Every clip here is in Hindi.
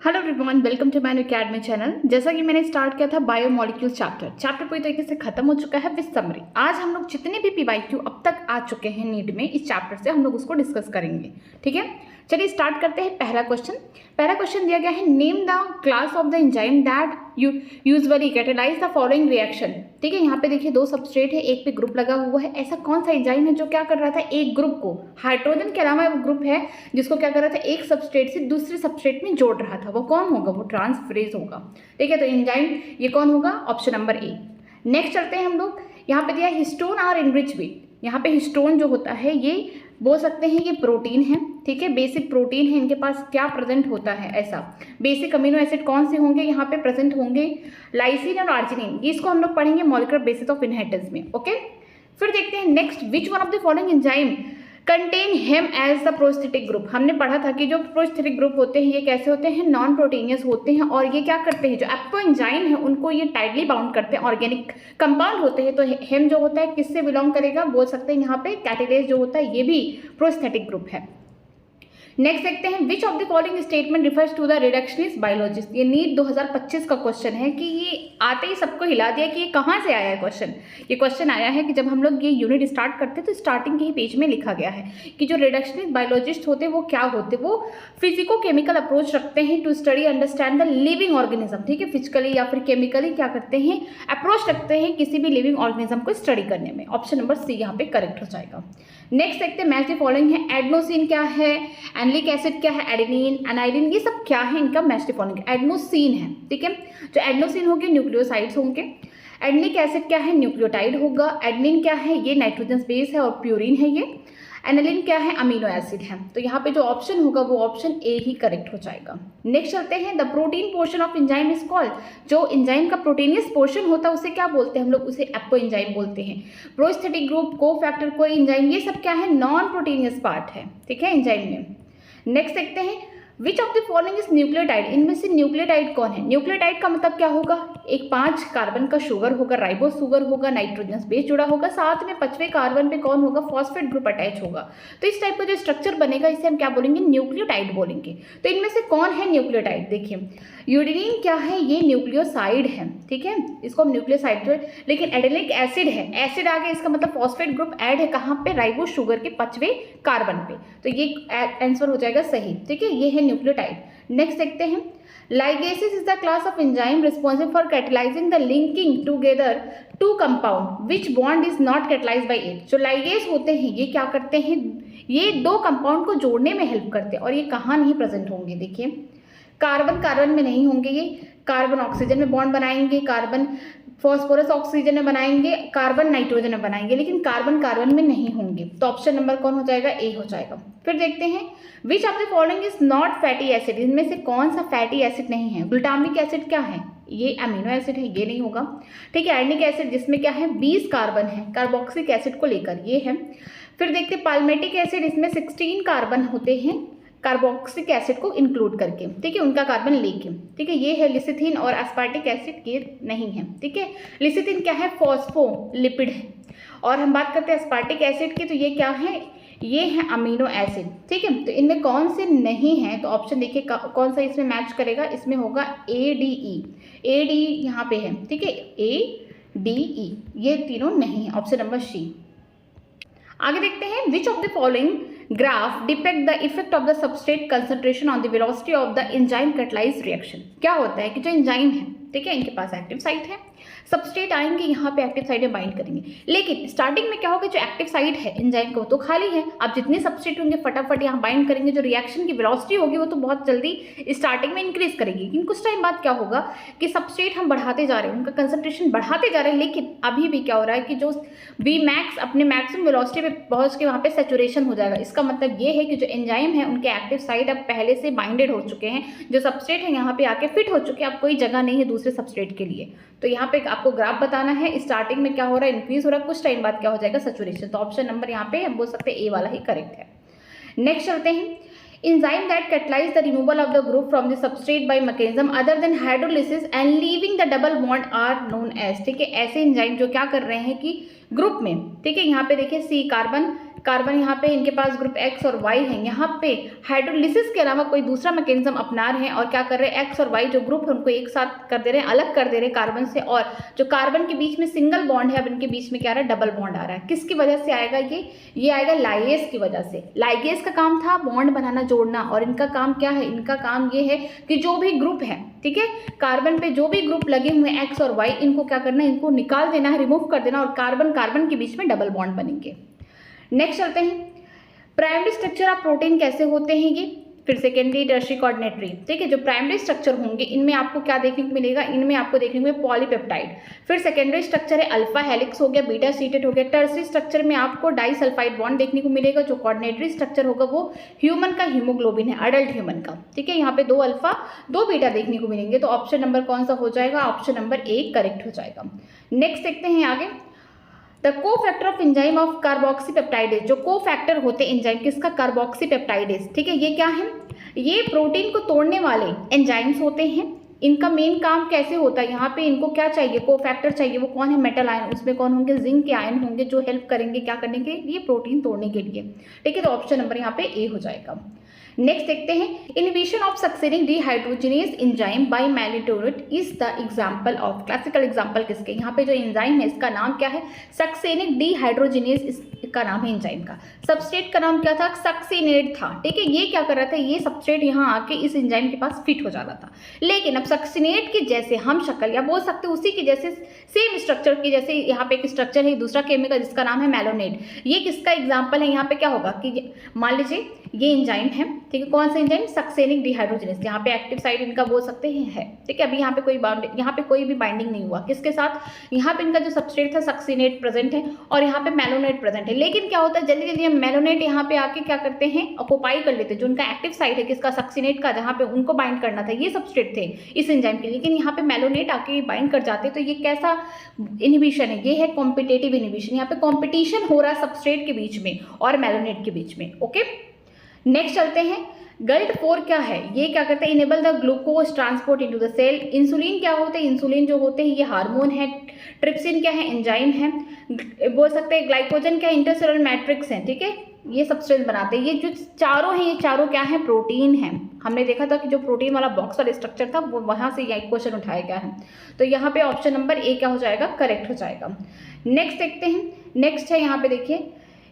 Hello everyone, welcome to my academy channel. जैसा कि मैंने स्टार्ट किया था बायोमोलिक्यूल्स चैप्टर पूरी तरीके से खत्म हो चुका है विद समरी। आज हम लोग जितने भी पीवाईक्यू अब तक आ चुके हैं नीट में इस चैप्टर से हम लोग उसको डिस्कस करेंगे। ठीक है, चलिए स्टार्ट करते हैं। पहला क्वेश्चन दिया गया है, name the class of the enzyme that usually catalyse the following reaction. ठीक है, यहाँ पे देखिए दो सबस्ट्रेट है, एक पे ग्रुप लगा हुआ है। ऐसा कौन सा एंजाइम है जो क्या कर रहा था, एक ग्रुप को, हाइड्रोजन के अलावा ग्रुप है जिसको क्या कर रहा था, एक सबस्ट्रेट से दूसरे सबस्ट्रेट में जोड़ रहा था। वो कौन होगा, वो ट्रांसफरेज होगा। ठीक है, तो एंजाइम ये कौन होगा, ऑप्शन नंबर ए। नेक्स्ट चलते हैं हम लोग, यहाँ पे दिया हिस्टोन और इनरिच विद। यहाँ पे हिस्टोन जो होता है ये बोल सकते हैं ये प्रोटीन है। ठीक है, बेसिक प्रोटीन है, इनके पास क्या प्रेजेंट होता है, ऐसा बेसिक अमीनो एसिड कौन से होंगे यहाँ पे प्रेजेंट होंगे, लाइसिन और आर्जिनिन। इसको हम लोग पढ़ेंगे मॉलिक्यूलर बेसिस ऑफ इनहेरिटेंस में। ओके, फिर देखते हैं next, which one of the following enzyme contain haem as the prosthetic group. हमने पढ़ा था कि जो प्रोस्थेटिक ग्रुप होते हैं ये कैसे होते हैं, नॉन प्रोटीनियस होते हैं, और ये क्या करते हैं, जो एप्पो एंजाइम है उनको ये टाइटली बाउंड करते हैं, ऑर्गेनिक कंपाउंड होते हैं। तो हेम जो होता है किससे बिलोंग करेगा, बोल सकते हैं यहाँ पे कैटेलेज जो होता है ये भी प्रोस्थेटिक ग्रुप है। नेक्स्ट देखते हैं, which of the following statement refers to the reductionist biologist. ये नीट 2025 का क्वेश्चन है कि ये आते ही सबको हिला दिया कि ये कहाँ से आया है क्वेश्चन। ये क्वेश्चन आया है कि जब हम लोग ये यूनिट स्टार्ट करते तो स्टार्टिंग के ही पेज में लिखा गया है कि जो रिडक्शनिस्ट बायोलॉजिस्ट होते हैं वो क्या होते, वो फिजिको केमिकल अप्रोच रखते हैं to study understand the living organism. ठीक है, फिजिकली या फिर केमिकली क्या करते हैं, अप्रोच रखते हैं किसी भी लिविंग ऑर्गेनिज्म को स्टडी करने में। ऑप्शन नंबर सी यहाँ पे करेक्ट हो जाएगा। नेक्स्ट देखते हैं, मैच द फॉलोइंग है, एडेनोसिन क्या है, एनलिक एसिड क्या है, एडेनिन, एनाइलिन, ये सब क्या है, इनका मैच द फॉलोइंग। एडेनोसिन है, ठीक है, जो एडेनोसिन होंगे न्यूक्लियोसाइड्स होंगे। एडनिक एसिड क्या है, न्यूक्लियोटाइड होगा। एडेनिन क्या है, ये नाइट्रोजन बेस है और प्यूरिन है ये। एनालिन क्या है, अमीनो एसिड है। तो यहाँ पे जो ऑप्शन होगा वो ऑप्शन ए ही करेक्ट हो जाएगा। नेक्स्ट चलते हैं, the protein portion of enzyme is called. जो एंजाइम का प्रोटीनियस पोर्शन होता है उसे क्या बोलते हैं हम लोग, उसे एप्पो एंजाइम बोलते हैं। प्रोस्थेटिक ग्रुप, को फैक्टर, को एंजाइम, ये सब क्या है, नॉन प्रोटीनियस पार्ट है। ठीक है, एंजाइम में। नेक्स्ट देखते हैं, which of the following is nucleotide. इनमें से न्यूक्लियोटाइड कौन है। न्यूक्लियोटाइड का मतलब क्या होगा, एक 5 कार्बन का शुगर होगा, राइबोस शुगर होगा, नाइट्रोजन बेस जुड़ा होगा, साथ में 5वें कार्बन पे कौन होगा, फॉस्फेट ग्रुप अटैच होगा। तो इस टाइप का जो स्ट्रक्चर बनेगा इसे हम क्या बोलेंगे, न्यूक्लियोटाइड बोलेंगे। तो इनमें से कौन है न्यूक्लियोटाइड, देखिए यूडेनिन क्या है, ये न्यूक्लियोसाइड है। ठीक है, इसको हम न्यूक्लियोसाइड, लेकिन एडेनिक एसिड है, एसिड आ गया, इसका मतलब फॉस्फेट ग्रुप ऐड है कहाँ पे, राइबोस शुगर के 5वें कार्बन पे। तो ये आंसर हो जाएगा सही। ठीक है, ये है न्यूक्लियोटाइड। नेक्स्ट देखते हैं, ligases is the class of enzyme responsible for catalysing the linking together two compound which bond is not catalysed by it. जो लाइगेस होते हैं ये क्या करते हैं, ये दो कंपाउंड को जोड़ने में हेल्प करते हैं, और ये कहाँ नहीं प्रेजेंट होंगे, देखिए कार्बन कार्बन में नहीं होंगे, ये कार्बन ऑक्सीजन में बॉन्ड बनाएंगे, कार्बन फॉस्फोरस ऑक्सीजन में बनाएंगे, कार्बन नाइट्रोजन में बनाएंगे, लेकिन कार्बन कार्बन में नहीं होंगे। तो ऑप्शन नंबर कौन हो जाएगा, ए हो जाएगा। फिर देखते हैं, which of the following is not fatty acid. इनमें से कौन सा फैटी एसिड नहीं है। ग्लूटामिक एसिड क्या है, ये अमीनो एसिड है, ये नहीं होगा। ठीक है, एडनिक एसिड जिसमें क्या है 20 कार्बन है, कार्बोक्सिलिक एसिड को लेकर, ये है। फिर देखते हैं पाल्मेटिक एसिड, इसमें 16 कार्बन होते हैं कार्बोक्सिलिक एसिड को इंक्लूड करके। ठीक है, उनका कार्बन लेके। ठीक है, ये है लिसिथिन और एस्पार्टिक एसिड, ये नहीं है। ठीक है, लिसिथिन क्या है, फॉस्फोलिपिड है, और हम बात करते हैं एस्पार्टिक एसिड की, तो ये क्या है, ये है अमीनो एसिड। ठीक है, तो इनमें कौन से नहीं है, तो ऑप्शन देखिए कौन सा इसमें मैच करेगा, इसमें होगा ADE। ADE यहाँ पे है। ठीक है, ADE, ये तीनों नहीं है, ऑप्शन नंबर सी। आगे देखते हैं, which of the following graph depict the effect of the substrate concentration on the velocity of the enzyme catalysed reaction. क्या होता है कि जो एंजाइम है, ठीक है, इनके पास एक्टिव साइट है, सबस्ट्रेट आएंगे यहाँ पे एक्टिव साइट में बाइंड करेंगे, लेकिन स्टार्टिंग में क्या होगा, जो एक्टिव साइट है एंजाइम को तो खाली है। अब जितने सबस्ट्रेट होंगे फटाफट यहाँ बाइंड करेंगे, जो रिएक्शन की वेलोसिटी होगी वो तो बहुत जल्दी स्टार्टिंग में इंक्रीज करेगी, लेकिन कुछ टाइम बाद क्या होगा कि सबस्ट्रेट हम बढ़ाते जा रहे हैं, उनका कंसंट्रेशन बढ़ाते जा रहे हैं, लेकिन अभी भी क्या हो रहा है कि जो Vmax अपने मैक्सिमम वेलोसिटी पे पहुंच के वहाँ पे सैचुरेशन हो जाएगा। इसका मतलब ये है कि जो एंजाइम है उनके एक्टिव साइट अब पहले से बाइंडेड हो चुके हैं, जो सबस्ट्रेट है यहाँ पे आके फिट हो चुके हैं, अब कोई जगह नहीं है दूसरे सबस्ट्रेट के लिए। तो यहाँ पे आपको ग्राफ बताना है, स्टार्टिंग में क्या हो रहा है, इंक्रीज हो रहा है, कुछ टाइम बाद क्या हो जाएगा, सैचुरेशन। तो ऑप्शन नंबर यहाँ पे हम बोल सकते हैं ए वाला ही करेक्ट है। नेक्स्ट चलते हैं, enzyme that catalyze the removal of the group from the substrate by mechanism other than hydrolysis and leaving the double bond are known as। ठीक है, ऐसे एंजाइम जो क्या कर रहे हैं कि ग्रुप में, ठीक है, यहाँ पे देखिए C कार्बन कार्बन यहाँ पे इनके पास ग्रुप X और Y है, यहाँ पे हाइड्रोलिसिस के अलावा कोई दूसरा मैकेनिज्म अपना रहे हैं और क्या कर रहे हैं, X और Y जो ग्रुप है उनको एक साथ कर दे रहे हैं, अलग कर दे रहे हैं कार्बन से, और जो कार्बन के बीच में सिंगल बॉन्ड है अब इनके बीच में क्या आ रहा है, डबल बॉन्ड आ रहा है। किसकी वजह से आएगा ये आएगा लाइगेज की वजह से। लाइगेज का काम था बॉन्ड बनाना, जोड़ना, और इनका काम क्या है, इनका काम ये है कि जो भी ग्रुप है, ठीक है, कार्बन पे जो भी ग्रुप लगे हुए हैं X और Y, इनको क्या करना है, इनको निकाल देना है, रिमूव कर देना, और कार्बन कार्बन के बीच में डबल बॉन्ड बनेंगे। नेक्स्ट चलते हैं, प्राइमरी स्ट्रक्चर ऑफ प्रोटीन कैसे होते हैं ये, फिर सेकेंडरी, टर्शियरी, कोऑर्डिनेटरी, ठीक है। जो प्राइमरी स्ट्रक्चर होंगे इनमें आपको क्या देखने को मिलेगा, इनमें आपको देखने को मिलेगा पॉलीपेप्टाइड। फिर सेकेंडरी स्ट्रक्चर है अल्फा हेलिक्स हो गया, बीटा सीटेट हो गया। टर्शियरी स्ट्रक्चर में आपको डाइसल्फाइड बॉन्ड देखने को मिलेगा। जो कोऑर्डिनेटरी स्ट्रक्चर होगा वो ह्यूमन का हीमोग्लोबिन है, अडल्ट ह्यूमन का, ठीक है। यहाँ पे 2 अल्फा 2 बीटा देखने को मिलेंगे। तो ऑप्शन नंबर कौन सा हो जाएगा, ऑप्शन नंबर ए करेक्ट हो जाएगा। नेक्स्ट देखते हैं आगे, the cofactor of enzyme of carboxypeptidase. जो कोफैक्टर होते हैं एंजाइम किसका, कार्बोक्सीपेप्टाइडेज, ठीक है। ये क्या है, ये प्रोटीन को तोड़ने वाले एंजाइम्स होते हैं। इनका मेन काम कैसे होता है, यहाँ पे इनको क्या चाहिए, कोफैक्टर चाहिए। वो कौन है, मेटल आयन, उसमें कौन होंगे, जिंक के आयन होंगे, जो हेल्प करेंगे क्या करने के लिए, प्रोटीन तोड़ने के लिए, ठीक है। तो ऑप्शन नंबर यहाँ पे ए हो जाएगा। नेक्स्ट देखते हैं, inhibition of succinic dehydrogenase enzyme by malonate is the example of, classical example किसके, यहाँ पे जो एंजाइम है इसका नाम क्या है, सक्सेनिक डीहाइड्रोजिनेज, इसका नाम है एंजाइम का। सबस्ट्रेट का नाम क्या था, सक्सिनेट था, ठीक है। ये क्या कर रहा था, ये सबस्ट्रेट यहाँ आके इस एंजाइम के पास फिट हो जाता था। लेकिन अब सक्सिनेट के जैसे हम शक्ल, या बोल सकते उसी के जैसे सेम स्ट्रक्चर की, जैसे यहाँ पे एक स्ट्रक्चर है दूसरा केमिकल जिसका नाम है मैलोनेट, ये किसका एग्जाम्पल है। यहाँ पे क्या होगा कि मान लीजिए ये एंजाइम है, ठीक है, कौन सा एंजाइम, सक्सेनिक डीहाइड्रोजिनेज, यहाँ पे एक्टिव साइट इनका बोल सकते हैं है, ठीक है। अभी यहाँ पे कोई भी बाइंडिंग नहीं हुआ किसके साथ, यहाँ पे इनका जो सबस्ट्रेट था सक्सिनेट प्रेजेंट है और यहाँ पे मैलोनेट प्रेजेंट है। लेकिन क्या होता है, जल्दी जल्दी हम मैलोनेट यहाँ पे आके क्या करते हैं, ऑक्युपाई कर लेते हैं, जो उनका एक्टिव साइट है किसका, सक्सिनेट का, जहाँ पे उनको बाइंड करना था, ये सबस्ट्रेट थे इस एंजाइम के। लेकिन यहाँ पे मैलोनेट आके बाइंड कर जाते, तो ये कैसा इनहिबिशन है, ये है कॉम्पिटेटिव इनहिबिशन। यहाँ पे कॉम्पिटिशन हो रहा है सबस्ट्रेट के बीच में और मैलोनेट के बीच में, ओके। नेक्स्ट चलते हैं, GLUT4 क्या है, ये क्या करते हैं, enable the glucose transport into the cell. Insulin क्या होते हैं, इंसुलिन जो होते हैं ये हार्मोन है। ट्रिप्सिन क्या है, एंजाइम है। बोल सकते हैं ग्लाइकोजन क्या है, इंटरसेलुलर मैट्रिक्स है, ठीक है, ये सब्सटेंस बनाते हैं। ये जो चारों हैं, ये चारों क्या है, प्रोटीन है। हमने देखा था कि जो प्रोटीन वाला बॉक्स वाला स्ट्रक्चर था वो वहाँ से यह क्वेश्चन उठाया गया है। तो यहाँ पे ऑप्शन नंबर ए क्या हो जाएगा, करेक्ट हो जाएगा। नेक्स्ट देखते हैं, नेक्स्ट है यहाँ पे देखिए,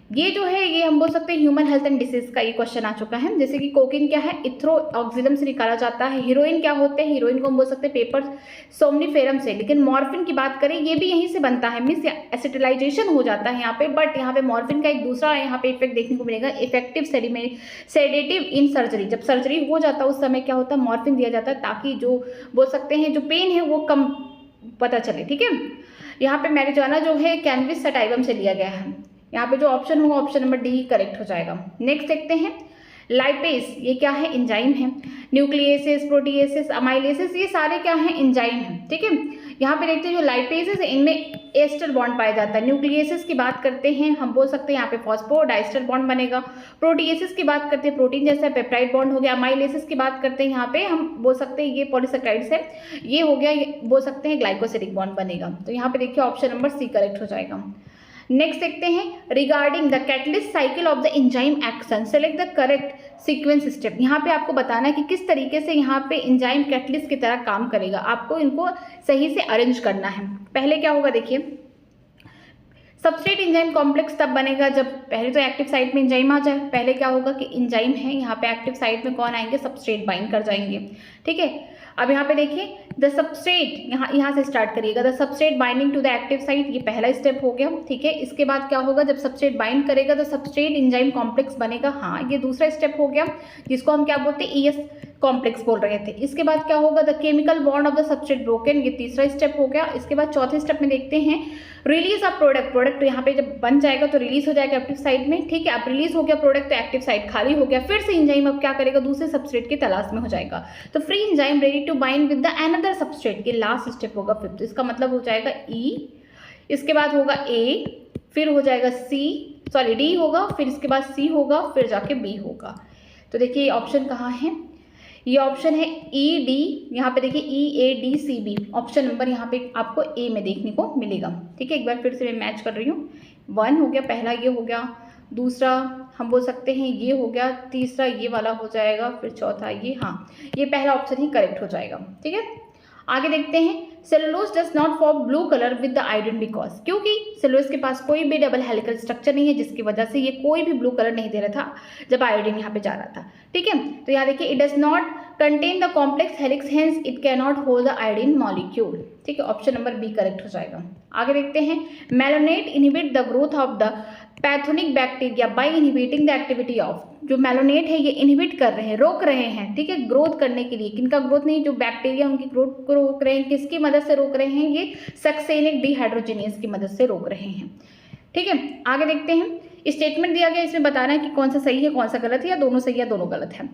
ये जो है ये हम बोल सकते हैं ह्यूमन हेल्थ एंड डिसीज का ये क्वेश्चन आ चुका है। जैसे कि कोकीन क्या है, इथ्रोऑक्सिलम से निकाला जाता है। हीरोइन क्या होते हैं, हीरोइन को हम बोल सकते हैं पेपर सोमनीफेरम से। लेकिन मॉर्फिन की बात करें, ये भी यहीं से बनता है, मीन्स एसिटिलाइजेशन हो जाता है यहाँ पे। बट यहाँ पे मॉर्फिन का एक दूसरा यहाँ पे इफेक्ट देखने को मिलेगा, इफेक्टिव सेडेटिव इन सर्जरी। जब सर्जरी हो जाता है उस समय क्या होता है, मॉर्फिन दिया जाता है ताकि जो बोल सकते हैं जो पेन है वो कम पता चले, ठीक है। यहाँ पे मैरिजुआना जो है कैनबिस सटाइवम से लिया गया है। यहाँ पे जो ऑप्शन होगा ऑप्शन नंबर डी करेक्ट हो जाएगा। नेक्स्ट देखते हैं, लाइपेज, ये क्या है, एंजाइम है। न्यूक्लियेसिस, प्रोटीएसिस, अमाइलेसिस, ये सारे क्या हैं, एंजाइम हैं, ठीक है। यहाँ पे देखते हैं जो लाइपेजेस है इनमें एस्टर बॉन्ड पाया जाता है। न्यूक्लियेसिस की बात करते हैं, हम बोल सकते हैं यहाँ पे फॉस्फोडाइस्टर बॉन्ड बनेगा। प्रोटीएसिस की बात करते हैं, प्रोटीन जैसा पेप्टाइड बॉन्ड हो गया। अमाइलेसिस की बात करते हैं, यहाँ पे हम बोल सकते हैं ये पॉलीसेकेराइड्स है, ये हो गया, ये बोल सकते हैं ग्लाइकोसिडिक बॉन्ड बनेगा। तो यहाँ पे देखिए ऑप्शन नंबर सी करेक्ट हो जाएगा। नेक्स्ट देखते हैं, regarding the catalyst cycle of the enzyme action select the correct sequence step. यहाँ पे आपको बताना है कि किस तरीके से यहाँ पे एंजाइम कैटलिस्ट की तरह काम करेगा, आपको इनको सही से अरेंज करना है। पहले क्या होगा देखिए, सबस्ट्रेट एंजाइम कॉम्प्लेक्स तब बनेगा जब पहले तो एक्टिव साइट में एंजाइम आ जाए। पहले क्या होगा कि एंजाइम है, यहाँ पे एक्टिव साइट में कौन आएंगे, सबस्ट्रेट बाइंड कर जाएंगे, ठीक है। अब यहाँ पे देखिए द सबस्ट्रेट, यहाँ से स्टार्ट करिएगा, the substrate binding to the active site, ये पहला स्टेप हो गया, ठीक है। इसके बाद क्या होगा, जब सबस्ट्रेट बाइंड करेगा तो सबस्ट्रेट एंजाइम कॉम्प्लेक्स बनेगा, हाँ ये दूसरा स्टेप हो गया, जिसको हम क्या बोलते हैं, ES कॉम्प्लेक्स बोल रहे थे। इसके बाद क्या होगा, the chemical bond of the substrate broken, ये तीसरा स्टेप हो गया। इसके बाद चौथे स्टेप में देखते हैं रिलीज ऑफ प्रोडक्ट यहाँ पे जब बन जाएगा तो रिलीज हो जाएगा एक्टिव साइट में, ठीक है। अब रिलीज हो गया प्रोडक्ट तो एक्टिव साइट खाली हो गया, फिर से एंजाइम अब क्या करेगा, दूसरे सबस्ट्रेट की तलाश में हो जाएगा। तो free enzyme ready to bind with the another substrate, ये लास्ट स्टेप होगा फिफ्थ। इसका मतलब हो जाएगा E, इसके बाद होगा A, फिर हो जाएगा D होगा, फिर इसके बाद C होगा, फिर जाके B होगा। तो देखिए ये ऑप्शन कहाँ है, ये ऑप्शन है ED, यहाँ पे देखिए EADCB, ऑप्शन नंबर यहाँ पे आपको A में देखने को मिलेगा, ठीक है। एक बार फिर से मैं मैच कर रही हूँ, 1 हो गया पहला, ये हो गया दूसरा हम बोल सकते हैं ये हो गया, तीसरा ये वाला हो जाएगा, फिर चौथा ये, हाँ ये पहला ऑप्शन ही करेक्ट हो जाएगा। ठीक है, आगे देखते हैं। Cellulose does not form blue colour with the iodine because, क्योंकि सेलुलोज के पास कोई भी डबल हेलिकल स्ट्रक्चर नहीं है, जिसकी वजह से ये कोई भी ब्लू कलर नहीं दे रहा था जब आयोडीन यहाँ पे जा रहा था। ठीक है, तो यहाँ देखिए, it does not contain the complex helix, hence it can not hold the iodine molecule. ठीक है, ऑप्शन नंबर बी करेक्ट हो जाएगा। आगे देखते हैं। Malonate inhibit the growth of the pathogenic bacteria by inhibiting the activity of, जो मेलोनेट है ये इनहिबिट कर रहे हैं, रोक रहे हैं। ठीक है, ग्रोथ करने के लिए, किनका ग्रोथ नहीं, जो बैक्टीरिया उनकी ग्रोथ को रोक रहे हैं। किसकी मदद से रोक रहे हैं, ये सक्सेनिक डिहाइड्रोजिनेज की मदद से रोक रहे हैं। ठीक है, आगे देखते हैं। स्टेटमेंट दिया गया, इसमें बताना है कि कौन सा सही है कौन सा गलत है, या दोनों सही या दोनों गलत है।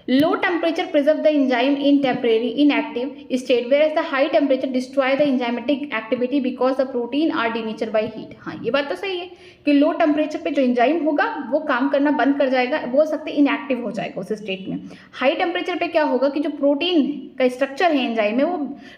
Low temperature preserve the enzyme in temporary inactive state, whereas the high temperature destroy the enzymatic activity because the protein are denatured by heat। हाँ, ये बात तो सही है कि लो टेम्परेचर पे जो एंजाइम होगा वो काम करना बंद कर जाएगा, बोल सकते हैं इनएक्टिव हो जाएगा उस स्टेट में। हाई टेम्परेचर पे क्या होगा कि जो प्रोटीन का स्ट्रक्चर है एंजाइम में वो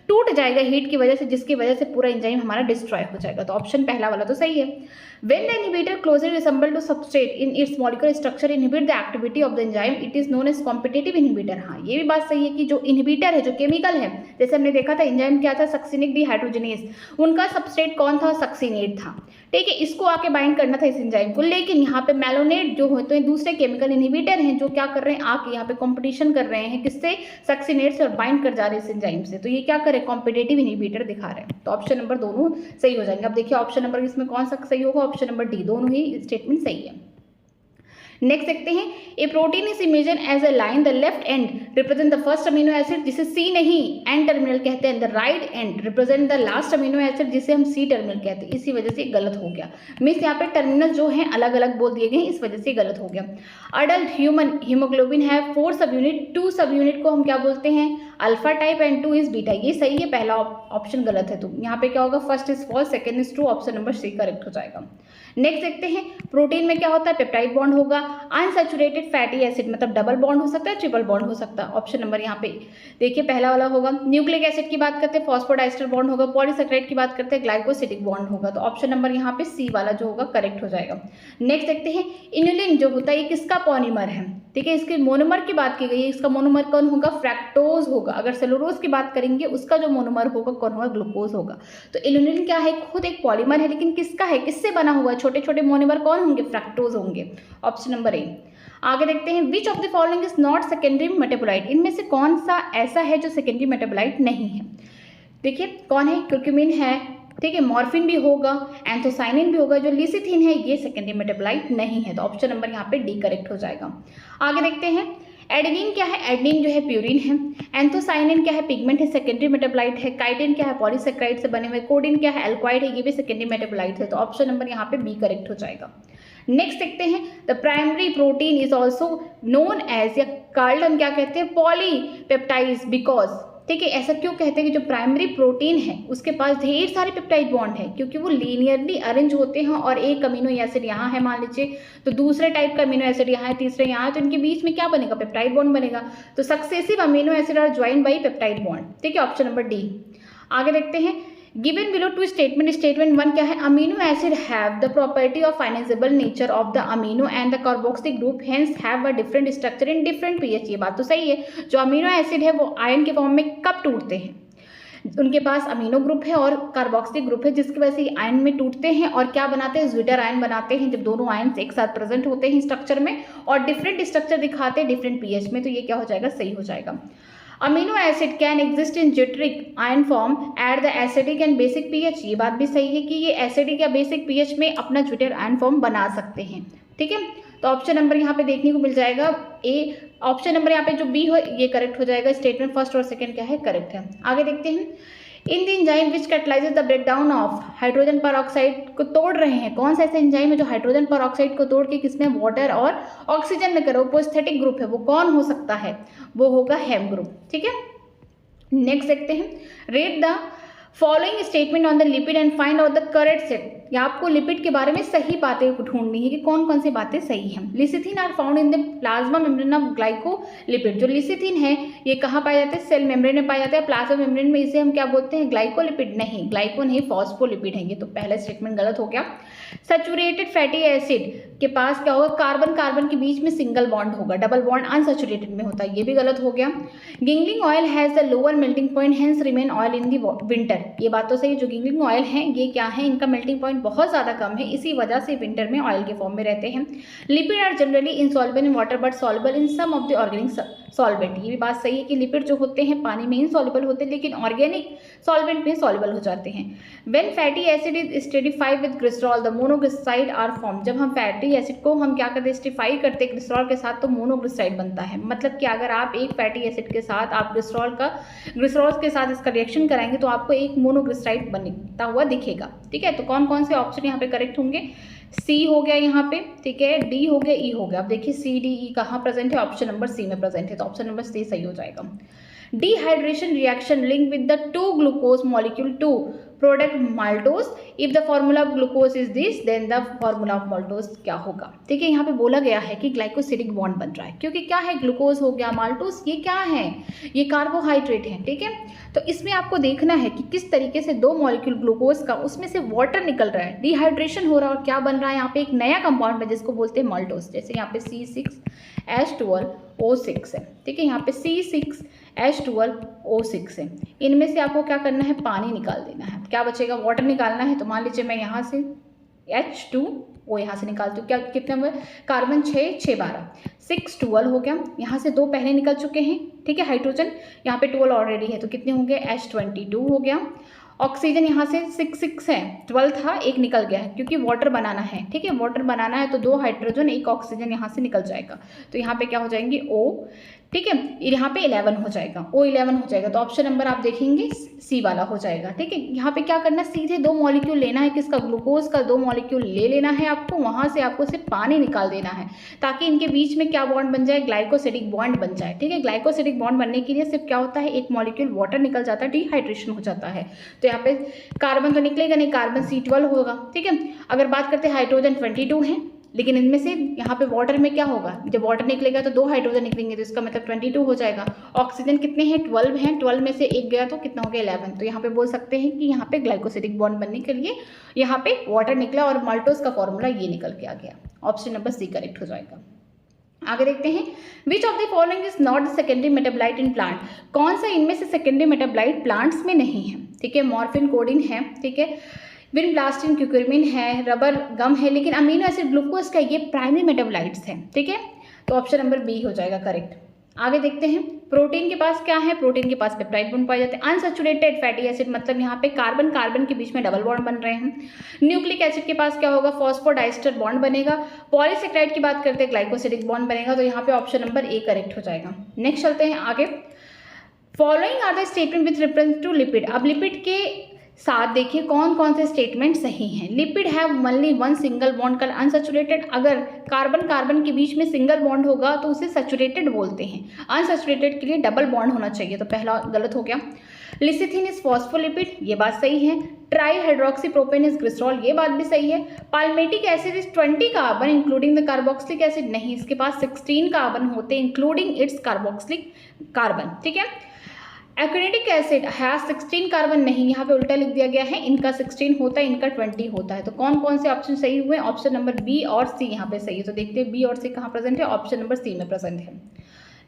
टूट जाएगा हीट की वजह से, जिसकी वजह से पूरा एंजाइम हमारा डिस्ट्रॉय हो जाएगा। तो ऑप्शन पहला वाला तो सही है। When the inhibitor closely resemble to substrate in its molecular structure inhibit the activity of the enzyme, it is known as competitive inhibitor। हाँ, ये भी बात सही है कि जो इनहिबिटर है, जो केमिकल है, जैसे हमने देखा था एंजाइम क्या था, सक्सिनिक डिहाइड्रोजिनेज, उनका सबस्ट्रेट कौन था, सक्सिनेट था। ठीक है, इसको आके बाइंड करना था इस एंजाइम को, लेकिन यहाँ पे मेलोनेट जो होते हैं दूसरे केमिकल इनहिबिटर हैं, जो क्या कर रहे हैं, आके यहाँ पे कॉम्पिटिशन कर रहे हैं, किससे, सक्सिनेट से, और बाइंड कर जा रहे हैं इस एंजाइम से। तो ये क्या करे, कॉम्पिटेटिव इनहिबिटर दिखा रहे हैं। तो ऑप्शन नंबर दोनों सही हो जाएंगे। अब देखिए ऑप्शन नंबर इसमें कौन सा सही होगा, ऑप्शन नंबर डी, दोनों ही स्टेटमेंट सही है। नेक्स्ट देखते हैं। A protein is imagine as a line, the left end represent the first amino acid, जिसे सी नहीं एन टर्मिनल कहते हैं, the right end represent the last amino acid, जिसे हम सी टर्मिनल कहते हैं। इसी वजह से गलत हो गया, मीन्स यहाँ पे टर्मिनल जो है अलग अलग बोल दिए गए, इस वजह से गलत हो गया। अडल्ट ह्यूमन हीमोग्लोबिन है 4 सब यूनिट, 2 सब यूनिट को हम क्या बोलते हैं, alpha type, and 2 is beta. ये सही है, पहला ऑप्शन गलत है। तो यहाँ पे क्या होगा, first is false, second is true, option number C correct हो जाएगा। नेक्स्ट देखते हैं। प्रोटीन में क्या होता है, पेप्टाइड बॉन्ड होगा। अनसैचुरेटेड फैटी एसिड मतलब डबल बॉन्ड हो सकता है, ट्रिपल बॉन्ड हो सकता है। ऑप्शन नंबर यहाँ पे देखिए पहला वाला होगा। न्यूक्लिक एसिड की बात करते हैं, फॉस्फोडाइस्टर बॉन्ड होगा। पॉलीसेकेराइड की बात करते हैं, ग्लाइकोसिडिक बॉन्ड होगा। तो ऑप्शन नंबर यहाँ पे सी वाला जो होगा करेक्ट हो जाएगा। नेक्स्ट देखते हैं। इनुलिन जो होता है ये किसका पॉलीमर है, ठीक है, इसके मोनोमर की बात की गई है। इसका मोनोमर कौन होगा, फ्रैक्टोज होगा। अगर सेलुलोज की बात करेंगे उसका जो मोनोमर होगा कौन होगा, ग्लूकोज होगा। तो इनुलिन क्या है, खुद एक पॉलीमर है, लेकिन किसका है, किससे बना हुआ है, छोटे छोटे मोनोमर कौन होंगे, फ्रैक्टोज होंगे। ऑप्शन नंबर ए। आगे देखते हैं। Which of the following is not secondary metabolite, इनमें से कौन सा ऐसा है जो सेकेंडरी मेटाबोलाइट नहीं है। देखिए कौन है, क्यूरक्यूमिन है, ठीक है, मॉर्फिन भी होगा, एंथोसाइनिन भी होगा। जो लिसिथिन है ये सेकेंडरी मेटाबोलाइट नहीं है। तो ऑप्शन नंबर यहाँ पे डी करेक्ट हो जाएगा। आगे देखते हैं। एडेनिन क्या है, एडेनिन जो है प्यूरिन है। एंथोसाइनिन क्या है, पिगमेंट है, सेकेंडरी मेटाबोलाइट है। काइटिन क्या है, पॉलीसेक्राइड से बने हुए। कोडिन क्या है, एल्कोइड है, ये भी सेकेंडरी मेटाबोलाइट है। तो ऑप्शन नंबर यहाँ पे बी करेक्ट हो जाएगा। नेक्स्ट देखते हैं। The primary protein is also known as, या कॉल्ड हम क्या कहते हैं, पॉलीपेप्टाइड्स, बिकॉज, ठीक है, ऐसा क्यों कहते हैं कि जो प्राइमरी प्रोटीन है उसके पास ढेर सारे पेप्टाइड बॉन्ड है, क्योंकि वो लीनियरली अरेंज होते हैं। और एक अमीनो एसिड यहाँ है मान लीजिए, तो दूसरे टाइप का अमीनो एसिड यहाँ है, तीसरे यहाँ है, तो इनके बीच में क्या बनेगा, पेप्टाइड बॉन्ड बनेगा। तो successive amino acid are join by peptide bond, ठीक है, ऑप्शन नंबर डी। आगे देखते हैं। Given below two statement, statement 1 क्या है, amino acid have the property of ionisable nature of the amino and the carboxylic group, hence have a different structure in different pH. ये बात तो सही है। जो अमीनो एसिड है वो आयन के फॉर्म में कब टूटते हैं, उनके पास अमीनो ग्रुप है और कार्बोक्सिलिक ग्रुप है, जिसकी वजह से आयन में टूटते हैं और क्या बनाते हैं, ज्विटर आयन बनाते हैं। जब दोनों आयन एक साथ प्रेजेंट होते हैं स्ट्रक्चर में और डिफरेंट स्ट्रक्चर दिखाते हैं डिफरेंट पीएच में, तो ये क्या हो जाएगा, सही हो जाएगा। Amino acid can exist in zwitterion form at the acidic and basic pH. ये बात भी सही है कि ये एसिडिक या बेसिक पीएच में अपना ज्यूटर आयन फॉर्म बना सकते हैं, ठीक है। तो ऑप्शन नंबर यहाँ पे देखने को मिल जाएगा ए। ऑप्शन नंबर यहाँ पे जो बी हो ये करेक्ट हो जाएगा। स्टेटमेंट फर्स्ट और सेकंड क्या है, करेक्ट है। आगे देखते हैं। In the enzyme which catalyses the breakdown of hydrogen peroxide को तोड़ रहे हैं, कौन सा ऐसा एंजाइम है जो हाइड्रोजन परऑक्साइड को तोड़ के किसमें, वाटर और ऑक्सीजन में करोपोस्थेटिक ग्रुप है, वो कौन हो सकता है, वो होगा हेम ग्रुप, ठीक है। नेक्स्ट देखते हैं। Read the following statement on the lipid and find out the correct set. या आपको लिपिड के बारे में सही बातें ढूंढनी है कि कौन कौन सी बातें सही हैं। Lecithin are found in the plasma membrane of glycolipid. जो लिसिथिन है ये कहाँ पाए जाते हैं? सेल मेम्ब्रेन में पाए जाते हैं। प्लाज्मा मेम्ब्रेन में इसे हम क्या बोलते हैं? ग्लाइकोलिपिड नहीं, ग्लाइको नहीं, फॉस्फोलिपिड है। ये तो पहला स्टेटमेंट गलत हो गया। सैचुरेटेड फैटी एसिड के पास क्या होगा? कार्बन कार्बन के बीच में सिंगल बॉन्ड होगा, डबल बॉन्ड अनसैचुरेटेड में होता है, ये भी गलत हो गया। गिंगलिंग oil has the lower melting point hence remain oil in the winter. ये बात तो सही, जो गिंगलिंग ऑयल है ये क्या है? इनका मेल्टिंग पॉइंट बहुत ज़्यादा कम है, इसी वजह से विंटर में ऑयल के फॉर्म में रहते हैं। Lipid are generally insoluble in water but soluble in some of the organic solvent. ये भी बात सही है कि लिपिड जो होते हैं पानी में इनसॉल्युबल होते हैं, लेकिन ऑर्गेनिक सॉल्वेंट में सॉल्युबल हो जाते हैं। When fatty acid is esterified with glycerol the monoglyceride are form. जब हम फैटी एसिड को हम क्या करते हैं? स्टेरिफाई करते हैं ग्लिसरॉल के साथ, तो मोनोग्लिसराइड बनता है। मतलब कि अगर आप एक फैटी एसिड के साथ आप ग्लिसरॉल के साथ इसका रिएक्शन कराएंगे तो आपको एक मोनोग्लिसराइड बनता हुआ दिखेगा। ठीक है, तो कौन कौन से ऑप्शन यहाँ पे करेक्ट होंगे? सी हो गया यहाँ पे, ठीक है, डी हो गया, ई हो गया। अब देखिए सी डी ई कहाँ प्रेजेंट है? ऑप्शन नंबर सी में प्रेजेंट है, तो ऑप्शन नंबर सी सही हो जाएगा। Dehydration reaction linked with the 2-glucose molecule to product maltose. If the formula of glucose is this, then the formula of maltose क्या होगा? ठीक है, यहाँ पे बोला गया है कि ग्लाइकोसिडिक बॉन्ड बन रहा है, क्योंकि क्या है? ग्लूकोज हो गया, माल्टोस ये क्या है? ये कार्बोहाइड्रेट है। ठीक है, तो इसमें आपको देखना है कि किस तरीके से दो मॉलिक्यूल ग्लूकोज का, उसमें से वाटर निकल रहा है, डिहाइड्रेशन हो रहा है और क्या बन रहा है? यहाँ पे एक नया कंपाउंड है जिसको बोलते हैं माल्टोस। जैसे यहाँ पे C6H12O6 है। ठीक है, यहाँ पे C6H12O6 है। इनमें से आपको क्या करना है? पानी निकाल देना है। क्या बचेगा? वाटर निकालना है। तो मान लीजिए मैं यहाँ से H2O यहाँ से निकालती हूँ, क्या कितने हुए? कार्बन 6 6 12 6 12 हो गया। यहाँ से 2 पहले निकल चुके हैं। ठीक है, हाइड्रोजन यहाँ पे 12 ऑलरेडी है, तो कितने होंगे? H22 हो गया। ऑक्सीजन यहाँ से 6 6 है, 12 था, एक निकल गया है क्योंकि वाटर बनाना है। ठीक है, वाटर बनाना है तो 2 हाइड्रोजन 1 ऑक्सीजन यहाँ से निकल जाएगा, तो यहाँ पे क्या हो जाएंगे? O। ठीक है, यहाँ पे 11 हो जाएगा, O11 हो जाएगा। तो ऑप्शन नंबर आप देखेंगे सी वाला हो जाएगा। ठीक है, यहाँ पे क्या करना है? सीधे 2 मॉलिक्यूल लेना है, किसका? ग्लूकोज का 2 मॉलिक्यूल ले लेना है आपको, वहाँ से आपको सिर्फ पानी निकाल देना है ताकि इनके बीच में क्या बॉन्ड बन जाए? ग्लाइकोसिडिक बॉन्ड बन जाए। ठीक है, ग्लाइकोसिडिक बॉन्ड बनने के लिए सिर्फ क्या होता है? एक मॉलिक्यूल वाटर निकल जाता है, डिहाइड्रेशन हो जाता है। तो यहाँ पे कार्बन तो निकलेगा नहीं, कार्बन C12 होगा। ठीक है, अगर बात करते हैं हाइड्रोजन 22 है, लेकिन इनमें से यहाँ पे वाटर में क्या होगा? जब वाटर निकलेगा तो 2 हाइड्रोजन निकलेंगे, तो इसका मतलब 22 हो जाएगा। ऑक्सीजन कितने हैं? 12 हैं, 12 में से एक गया तो कितना हो गया? 11। तो यहाँ पे बोल सकते हैं कि यहाँ पे ग्लाइकोसिडिक बॉन्ड बनने के लिए यहाँ पे वाटर निकला और माल्टोस का फॉर्मूला ये निकल के आ गया। ऑप्शन नंबर सी करेक्ट हो जाएगा। आगे देखते हैं, which of the following is not the secondary metabolite in plant. कौन सा इनमें से सेकेंडरी मेटाबोलाइट प्लांट्स में नहीं है? ठीक है, मॉर्फिन कोडिन है, ठीक है, विनब्लास्टिन क्यूकरमिन है, रबर गम है, लेकिन अमीनो एसिड ग्लूकोज का ये प्राइमरी मेटाबोलाइट्स हैं। ठीक है, तो ऑप्शन नंबर बी हो जाएगा करेक्ट। आगे देखते हैं, प्रोटीन के पास क्या है? प्रोटीन के पास पेप्टाइड बॉन्ड पाए जाते हैं। अनसैचुरेटेड फैटी एसिड मतलब यहाँ पे कार्बन कार्बन के बीच में डबल बॉन्ड बन रहे हैं। न्यूक्लिक एसिड के पास क्या होगा? फॉस्फोडाइस्टर बॉन्ड बनेगा। पॉलीसेक्राइड की बात करते हैं, ग्लाइकोसिडिक बॉन्ड बनेगा, तो यहाँ पे ऑप्शन नंबर ए करेक्ट हो जाएगा। नेक्स्ट चलते हैं आगे, following are the statement with reference to lipid. अब लिपिड के साथ देखिए कौन कौन से स्टेटमेंट सही हैं। Lipid have only 1 single bond called unsaturated. अगर कार्बन कार्बन के बीच में सिंगल बॉन्ड होगा तो उसे सैचुरेटेड बोलते हैं, अनसैचुरेटेड के लिए डबल बॉन्ड होना चाहिए, तो पहला गलत हो गया। लिसिथिन इज फॉस्फोलिपिड, ये बात सही है। ट्राई हाइड्रोक्सीप्रोपेन इज ग्लिसरॉल, ये बात भी सही है। Palmitic acid is 20 carbon including the carboxylic acid, नहीं, इसके पास 16 कार्बन होते हैं इंक्लूडिंग इट्स कार्बोक्सिलिक कार्बन। ठीक है, एक्रेटिक एसिड है 16 कार्बन, नहीं, यहाँ पे उल्टा लिख दिया गया है, इनका 16 होता है, इनका 20 होता है। तो कौन कौन से ऑप्शन सही हुए? ऑप्शन नंबर बी और सी यहाँ पे सही है। तो देखते हैं बी और सी कहाँ प्रेजेंट है, ऑप्शन नंबर सी में प्रेजेंट है।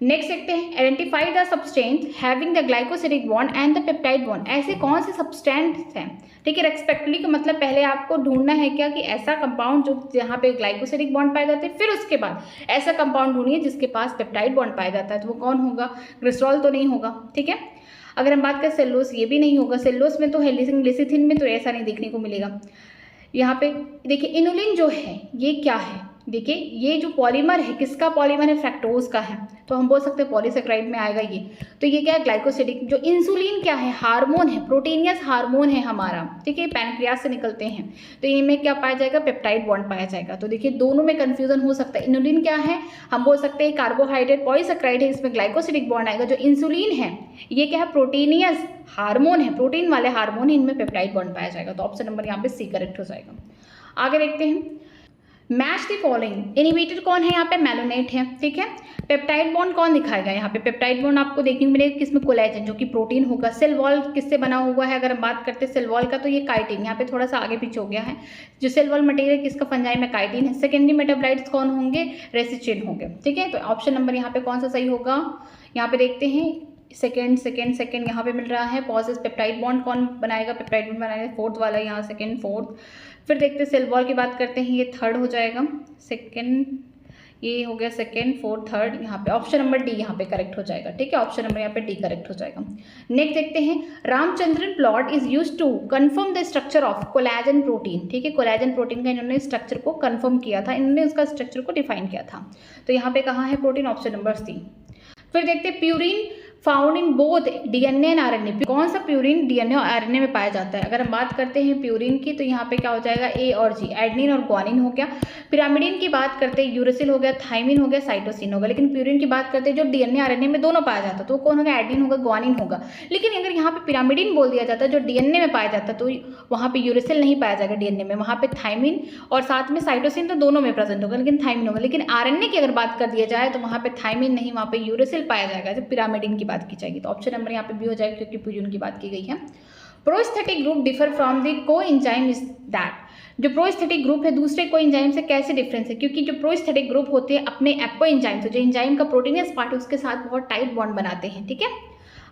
नेक्स्ट देखते हैं, identify the substance having the glycosidic bond and the peptide bond. ऐसे कौन से सब्सटेंस हैं? ठीक है, रेस्पेक्टिवली का मतलब पहले आपको ढूंढना है क्या कि ऐसा कंपाउंड जो जहाँ पे ग्लाइकोसिडिक बॉन्ड पाए जाते हैं, फिर उसके बाद ऐसा कंपाउंड ढूंढिए जिसके पास पेप्टाइड बॉन्ड पाया जाता है। तो वो कौन होगा? ग्लिसरॉल तो नहीं होगा। ठीक है, अगर हम बात करें सेल्यूलोस, ये भी नहीं होगा। सेल्यूलोस में तो है, लिसिथिन में तो ऐसा नहीं देखने को मिलेगा। यहाँ पे देखिए इनुलिन जो है ये क्या है? देखिए ये जो पॉलीमर है किसका पॉलीमर है, फ्रैक्टोज का है, तो हम बोल सकते हैं पॉलीसेक्राइड में आएगा ये। तो ये क्या है, ग्लाइकोसिडिक। जो इंसुलिन क्या है, हार्मोन है, प्रोटीनियस हार्मोन है हमारा, ठीक है, पैनक्रियाज से निकलते हैं। तो इनमें क्या पाया जाएगा, पेप्टाइड बॉन्ड पाया जाएगा। तो देखिए दोनों में कंफ्यूजन हो सकता है। इनुलिन क्या है, हम बोल सकते हैं कार्बोहाइड्रेट, पॉलीसेक्राइड है, इसमें ग्लाइकोसिडिक बॉन्ड आएगा। जो इंसुलिन है ये क्या है, प्रोटीनियस हार्मोन है, प्रोटीन वाले हार्मोन, इनमें पेप्टाइड बॉन्ड पाया जाएगा। तो ऑप्शन नंबर यहाँ पे सी करेक्ट हो जाएगा। आगे देखते हैं, मैच द फॉलोइंग। इनिबिटर कौन है यहाँ पे, मेलोनेट है, ठीक है। पेप्टाइड बॉन्ड कौन दिखाएगा यहाँ पे, पेप्टाइड बॉन्ड आपको देखने को मिलेगा किसमें, कोलेजन, जो कि प्रोटीन होगा। सेल वॉल किससे बना हुआ है, अगर हम बात करते हैं सेल वॉल का, तो ये काइटिन, यहाँ पे थोड़ा सा आगे पीछे हो गया है। जो सेल वॉल मटेरियल किसका, फंजाई में काइटिन है। सेकेंडरी मेटाबोलाइट्स कौन होंगे, रेसिचिन होंगे, ठीक है। तो ऑप्शन नंबर यहाँ पे कौन सा सही होगा, यहाँ पे देखते हैं सेकेंड यहाँ पे मिल रहा है। पॉजेस पेप्टाइड बॉन्ड कौन बनाएगा, पेप्टाइड बॉन्ड बनाएगा, फोर्थ वाला यहाँ, सेकेंड फोर्थ। फिर देखते हैं सेल वॉल की बात करते हैं, ये थर्ड हो जाएगा, सेकेंड ये हो गया, सेकेंड फोर्थ थर्ड, यहाँ पे ऑप्शन नंबर डी यहाँ पे करेक्ट हो जाएगा, ठीक है। ऑप्शन नंबर यहाँ पे डी करेक्ट हो जाएगा। नेक्स्ट देखते हैं, Ramachandran plot is use to confirm the structure of collagen protein, ठीक है। कोलेजन प्रोटीन का इन्होंने स्ट्रक्चर को कन्फर्म किया था, इन्होंने उसका स्ट्रक्चर को डिफाइन किया था। तो यहाँ पे कहाँ है प्रोटीन, ऑप्शन नंबर सी। फिर देखते हैं, purine found in both DNA and RNA. कौन सा प्यूरिन डीएनए और आरएनए में पाया जाता है, अगर हम बात करते हैं प्यूरिन की, तो यहाँ पे क्या हो जाएगा, ए और जी, एडनिन और ग्वानिन हो गया। पिरामिडिन की बात करते हैं, यूरेसिल हो गया, थाइमिन हो गया, साइटोसिन होगा। लेकिन प्यूरिन की बात करते हैं जो डीएनए आरएनए में दोनों पाया जाता है, तो कौन होगा, एडनिन होगा, ग्वानिन होगा। लेकिन अगर यहाँ पे पिरामिडिन बोल दिया जाता है जो डीएनए में पाया जाता है, तो वहाँ पे यूरेसिल नहीं पाया जाएगा डीएनए में, वहाँ पे थाइमिन और साथ में साइटोसिन, तो दोनों में प्रेजेंट होगा, लेकिन थाइमिन होगा। लेकिन आरएनए की अगर बात कर दिया जाए तो वहाँ पे थाइमिन नहीं, वहाँ पे यूरेसिल पाया जाएगा जब पिरामिडिन की बात की जाएगी। तो ऑप्शन नंबर यहाँ पे भी हो जाएगा, क्योंकि प्यूरिन की बात की गई है। Prosthetic group differ from the coenzyme is that. जो प्रोस्थेटिक ग्रुप है दूसरे कोएंजाइम से कैसे डिफरेंस है, क्योंकि जो प्रोस्थेटिक ग्रुप होते हैं अपने एपोएंजाइम से, जो एंजाइम का प्रोटीनियस पार्ट है उसके साथ बहुत टाइट बॉन्ड बनाते हैं, ठीक है।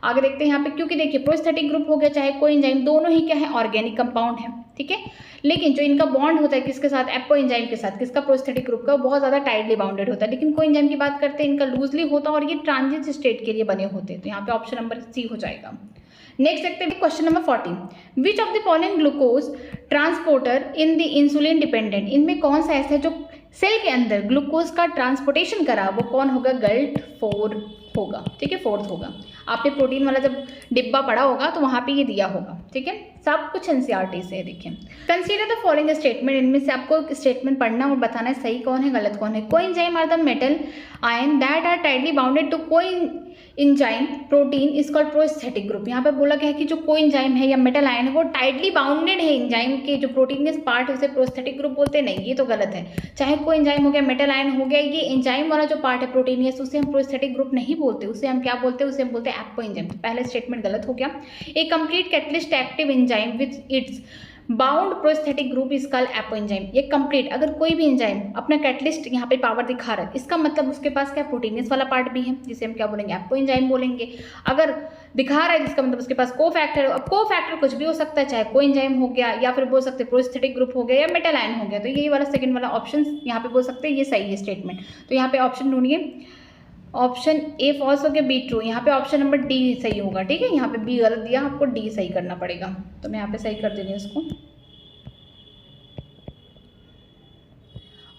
आगे देखते हैं यहाँ पे, क्योंकि देखिए प्रोस्थेटिक ग्रुप हो गया चाहे कोएंजाइम, दोनों ही क्या है, ऑर्गेनिक कंपाउंड है, ठीक है। लेकिन जो इनका बॉन्ड होता है किसके साथ, एपोएंजाइम के साथ, किसका, प्रोस्थेटिक ग्रुप का, बहुत ज़्यादा टाइटली बाउंडेड होता है। लेकिन कोएंजाइम की बात करते हैं इनका लूजली होता है और ये ट्रांजिट स्टेट के लिए बने होते हैं। तो यहाँ पे ऑप्शन नंबर सी हो जाएगा। नेक्स्ट देखते हैं question number 14, which of the following glucose transporter in the insulin dependent. इनमें कौन सा ऐसा है जो सेल के अंदर ग्लूकोज का ट्रांसपोर्टेशन करा, वो कौन होगा, GLUT4 होगा, ठीक है, फोर्थ होगा। आपने प्रोटीन वाला जब डिब्बा पढ़ा होगा तो वहाँ पे ये दिया होगा, ठीक है, सब कुछ एनसीईआरटी से है। देखिए, कंसीडर द फॉलोइंग स्टेटमेंट, इनमें से आपको स्टेटमेंट पढ़ना और बताना है सही कौन है गलत कौन है। Coenzyme are the metal ion that are tightly bounded to coenzyme protein is called prosthetic group. यहाँ पे बोला गया है कि जो कोएंजाइम है या मेटल आयन है वो टाइटली बाउंडेड है एंजाइम के जो प्रोटीनियस पार्ट है उसे प्रोस्थेटिक ग्रुप बोलते हैं। नहीं, ये तो गलत है। चाहे कोएंजाइम हो गया, मेटल आयन हो गया, ये एंजाइम वाला जो पार्ट है प्रोटीनियस, उसे हम प्रोस्थेटिक ग्रुप नहीं बोलते, उसे हम क्या बोलते हैं, उसे हम बोलते हैं एपोएंजाइम। पहले स्टेटमेंट गलत हो गया। A complete catalyst active enzyme with its bound prosthetic group is called apoenzyme. ये कंप्लीट, अगर कोई भी एंजाइम अपना कैटलिस्ट यहाँ पे पावर दिखा रहा है, इसका मतलब उसके पास क्या प्रोटीनियस वाला पार्ट भी है, जिसे हम क्या बोलेंगे, एपोएंजाइम बोलेंगे। अगर दिखा रहा है जिसका मतलब उसके पास कोफैक्टर, अब कोफैक्टर कुछ भी हो सकता है, चाहे कोएंजाइम हो गया या फिर बोल सकते हैं प्रोस्थेटिक ग्रुप हो गया या मेटल आयन हो गया। तो यही वाला सेकंड वाला ऑप्शन यहाँ पे बोल सकते हैं ये सही है स्टेटमेंट। तो यहाँ पे ऑप्शन ढूंढिए, ऑप्शन ए फॉल्स हो गया, बी ट्रू। यहाँ पे ऑप्शन नंबर डी सही होगा, ठीक है। यहाँ पे बी गलत दिया, आपको डी सही करना पड़ेगा। तो मैं यहाँ पे सही कर दे रही हूँ इसको।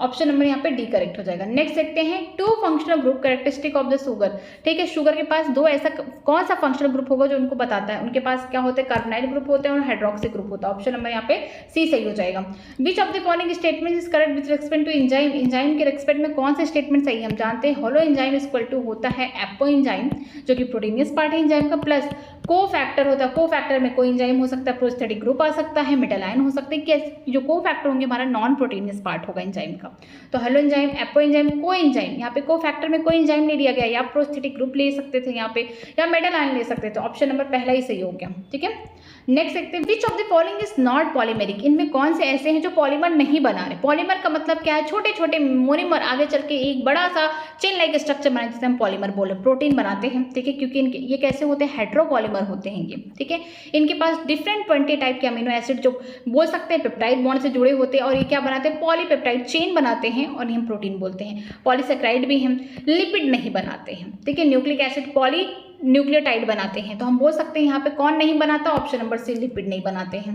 ऑप्शन नंबर यहाँ पे डी करेक्ट हो जाएगा। नेक्स्ट देखते हैं, two functional group characteristic of the sugar, ठीक है। शुगर के पास दो ऐसा कौन सा फंक्शनल ग्रुप होगा जो उनको बताता है, उनके पास क्या होते हैं, कार्बोनाइल ग्रुप होते हैं और हाइड्रोक्सी ग्रुप होता है। ऑप्शन नंबर यहाँ पे सी सही हो जाएगा। Which of the following statement is correct with respect to enzyme. Enzyme के रिस्पेक्ट में कौन सा स्टेटमेंट सही है, हम जानते हैं होलो एंजाइम इक्वल टू होता है एपोएंजाइम जो कि प्रोटीनियस पार्ट है एंजाइम का, प्लस कोफैक्टर होता है। कोफैक्टर में कोएंजाइम हो सकता है, प्रोस्थेटिक ग्रुप आ सकता है, मेटल आयन हो सकते हैं। जो कोफैक्टर होंगे हमारा नॉन प्रोटीनियस पार्ट होगा एंजाइम का। तो हेलो एंजाइम, एपोएंजाइम, कोएंजाइम, यहाँ पे कोफैक्टर में कोएंजाइम नहीं दिया गया, या प्रोस्थेटिक ग्रुप ले सकते थे यहाँ पे, या मेटल आयन ले सकते थे। ऑप्शन नंबर पहला ही सही हो गया, ठीक है। नेक्स्ट देखते हैं, which of the following is not polymeric. इनमें कौन से ऐसे हैं जो पॉलीमर नहीं बना रहे। पॉलीमर का मतलब क्या है, छोटे छोटे मोनोमर आगे चल के एक बड़ा सा चेन लाइक स्ट्रक्चर बनाए, जिसे हम पॉलीमर बोले, प्रोटीन बनाते हैं, ठीक है। क्योंकि इनके ये कैसे होते हैं, हेट्रोपॉलीमर होते हैं ये, ठीक है। इनके पास डिफरेंट 20 टाइप के अमीनो एसिड जो बोल सकते हैं पेप्टाइड बॉन्ड से जुड़े होते हैं, और ये क्या बनाते हैं, पॉलीपेप्टाइड चेन बनाते हैं, और हम प्रोटीन बोलते हैं। पॉलीसेक्राइड भी हम लिपिड नहीं बनाते हैं, ठीक है। न्यूक्लिक एसिड पॉली न्यूक्लियोटाइड बनाते हैं। तो हम बोल सकते हैं यहाँ पे कौन नहीं बनाता, ऑप्शन नंबर सी लिपिड नहीं बनाते हैं।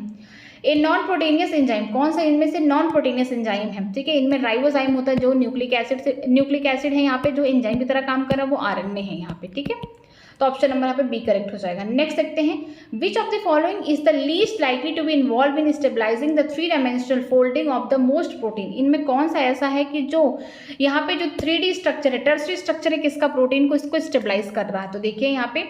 ए नॉन प्रोटीनियस एंजाइम, कौन सा इनमें से नॉन प्रोटीनियस एंजाइम है, ठीक है। इनमें राइबोजाइम होता है जो न्यूक्लिक एसिड है यहाँ पे, जो एंजाइम की तरह काम कर रहा है, वो आरएनए है यहाँ पे, ठीक है। तो ऑप्शन नंबर यहाँ पे बी करेक्ट हो जाएगा। नेक्स्ट देखते हैं, which of the following is the least likely to be involve in stabilising the 3 dimensional folding of the most protein. इनमें कौन सा ऐसा है कि जो यहाँ पे जो 3D स्ट्रक्चर है, टर्सरी स्ट्रक्चर है किसका, प्रोटीन को, इसको स्टेबलाइज कर रहा है। तो देखिए यहाँ पे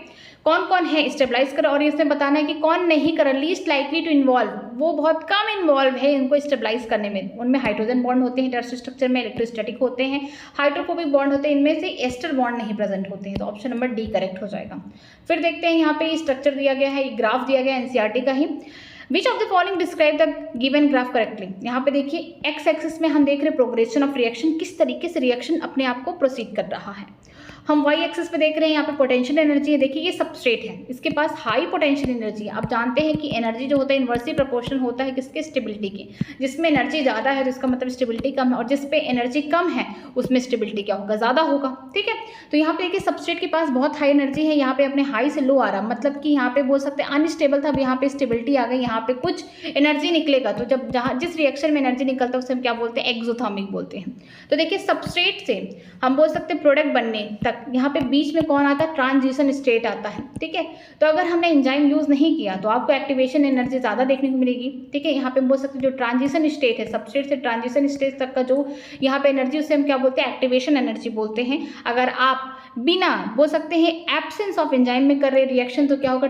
कौन कौन है स्टेबलाइज कर, और इसमें बताना है कि कौन नहीं कर, लीस्ट लाइकली टू इन्वॉल्व, वो बहुत कम इन्वॉल्व है इनको स्टेबलाइज करने में। उनमें हाइड्रोजन बॉन्ड होते हैं टर्सरी स्ट्रक्चर में, इलेक्ट्रोस्टैटिक होते हैं, हाइड्रोफोबिक बॉन्ड होते हैं, इनमें से एस्टर बॉन्ड नहीं प्रेजेंट होते हैं। तो ऑप्शन नंबर डी करेक्ट हो जाएगा। फिर देखते हैं यहाँ पे स्ट्रक्चर दिया गया है, ग्राफ दिया गया है एनसीईआरटी का ही। Which of the following describe the given graph correctly. यहाँ पे देखिए एक्स एक्सिस में हम देख रहे हैं प्रोग्रेशन ऑफ रिएक्शन, किस तरीके से रिएक्शन अपने आप को प्रोसीड कर रहा है। हम वाई एक्सिस पे देख रहे हैं यहाँ पे पोटेंशियल एनर्जी है। देखिए ये सबस्ट्रेट है, इसके पास हाई पोटेंशियल एनर्जी है। आप जानते हैं कि एनर्जी जो होता है इन्वर्सली प्रोपोर्शनल होता है किसके, स्टेबिलिटी के। जिसमें एनर्जी ज़्यादा है तो इसका मतलब स्टेबिलिटी कम है, और जिस पे एनर्जी कम है उसमें स्टेबिलिटी क्या होगा, ज़्यादा होगा, ठीक है। तो यहाँ पे देखिए सबस्ट्रेट के पास बहुत हाई एनर्जी है, यहाँ पे अपने हाई से लो आ रहा, मतलब कि यहाँ पे बोल सकते हैं अनस्टेबल था, अब यहाँ पे स्टेबिलिटी आ गई, यहाँ पे कुछ एनर्जी निकलेगा। तो जब जहाँ जिस रिएक्शन में एनर्जी निकलता है उसे हम क्या बोलते हैं, एक्सोथर्मिक बोलते हैं। तो देखिए सबस्ट्रेट से हम बोल सकते हैं प्रोडक्ट बनने तक यहाँ पे बीच में कौन आता है, ट्रांजिशन स्टेट आता है, ठीक है। तो अगर हमने एंजाइम यूज नहीं किया तो आपको एक्टिवेशन एनर्जी ज़्यादा देखने को मिलेगी, ठीक है। यहाँ पे बोल सकते हैं जो ट्रांजिशन स्टेट है, सबस्ट्रेट से ट्रांजिशन स्टेट तक का जो यहाँ पे एनर्जी, उसे हम क्या बोलते हैं, एक्टिवेशन एनर्जी बोलते हैं। अगर आप बिना बोल सकते हैं एब्सेंस ऑफ एंजाइम में कर रहे रिएक्शन तो क्या होगा,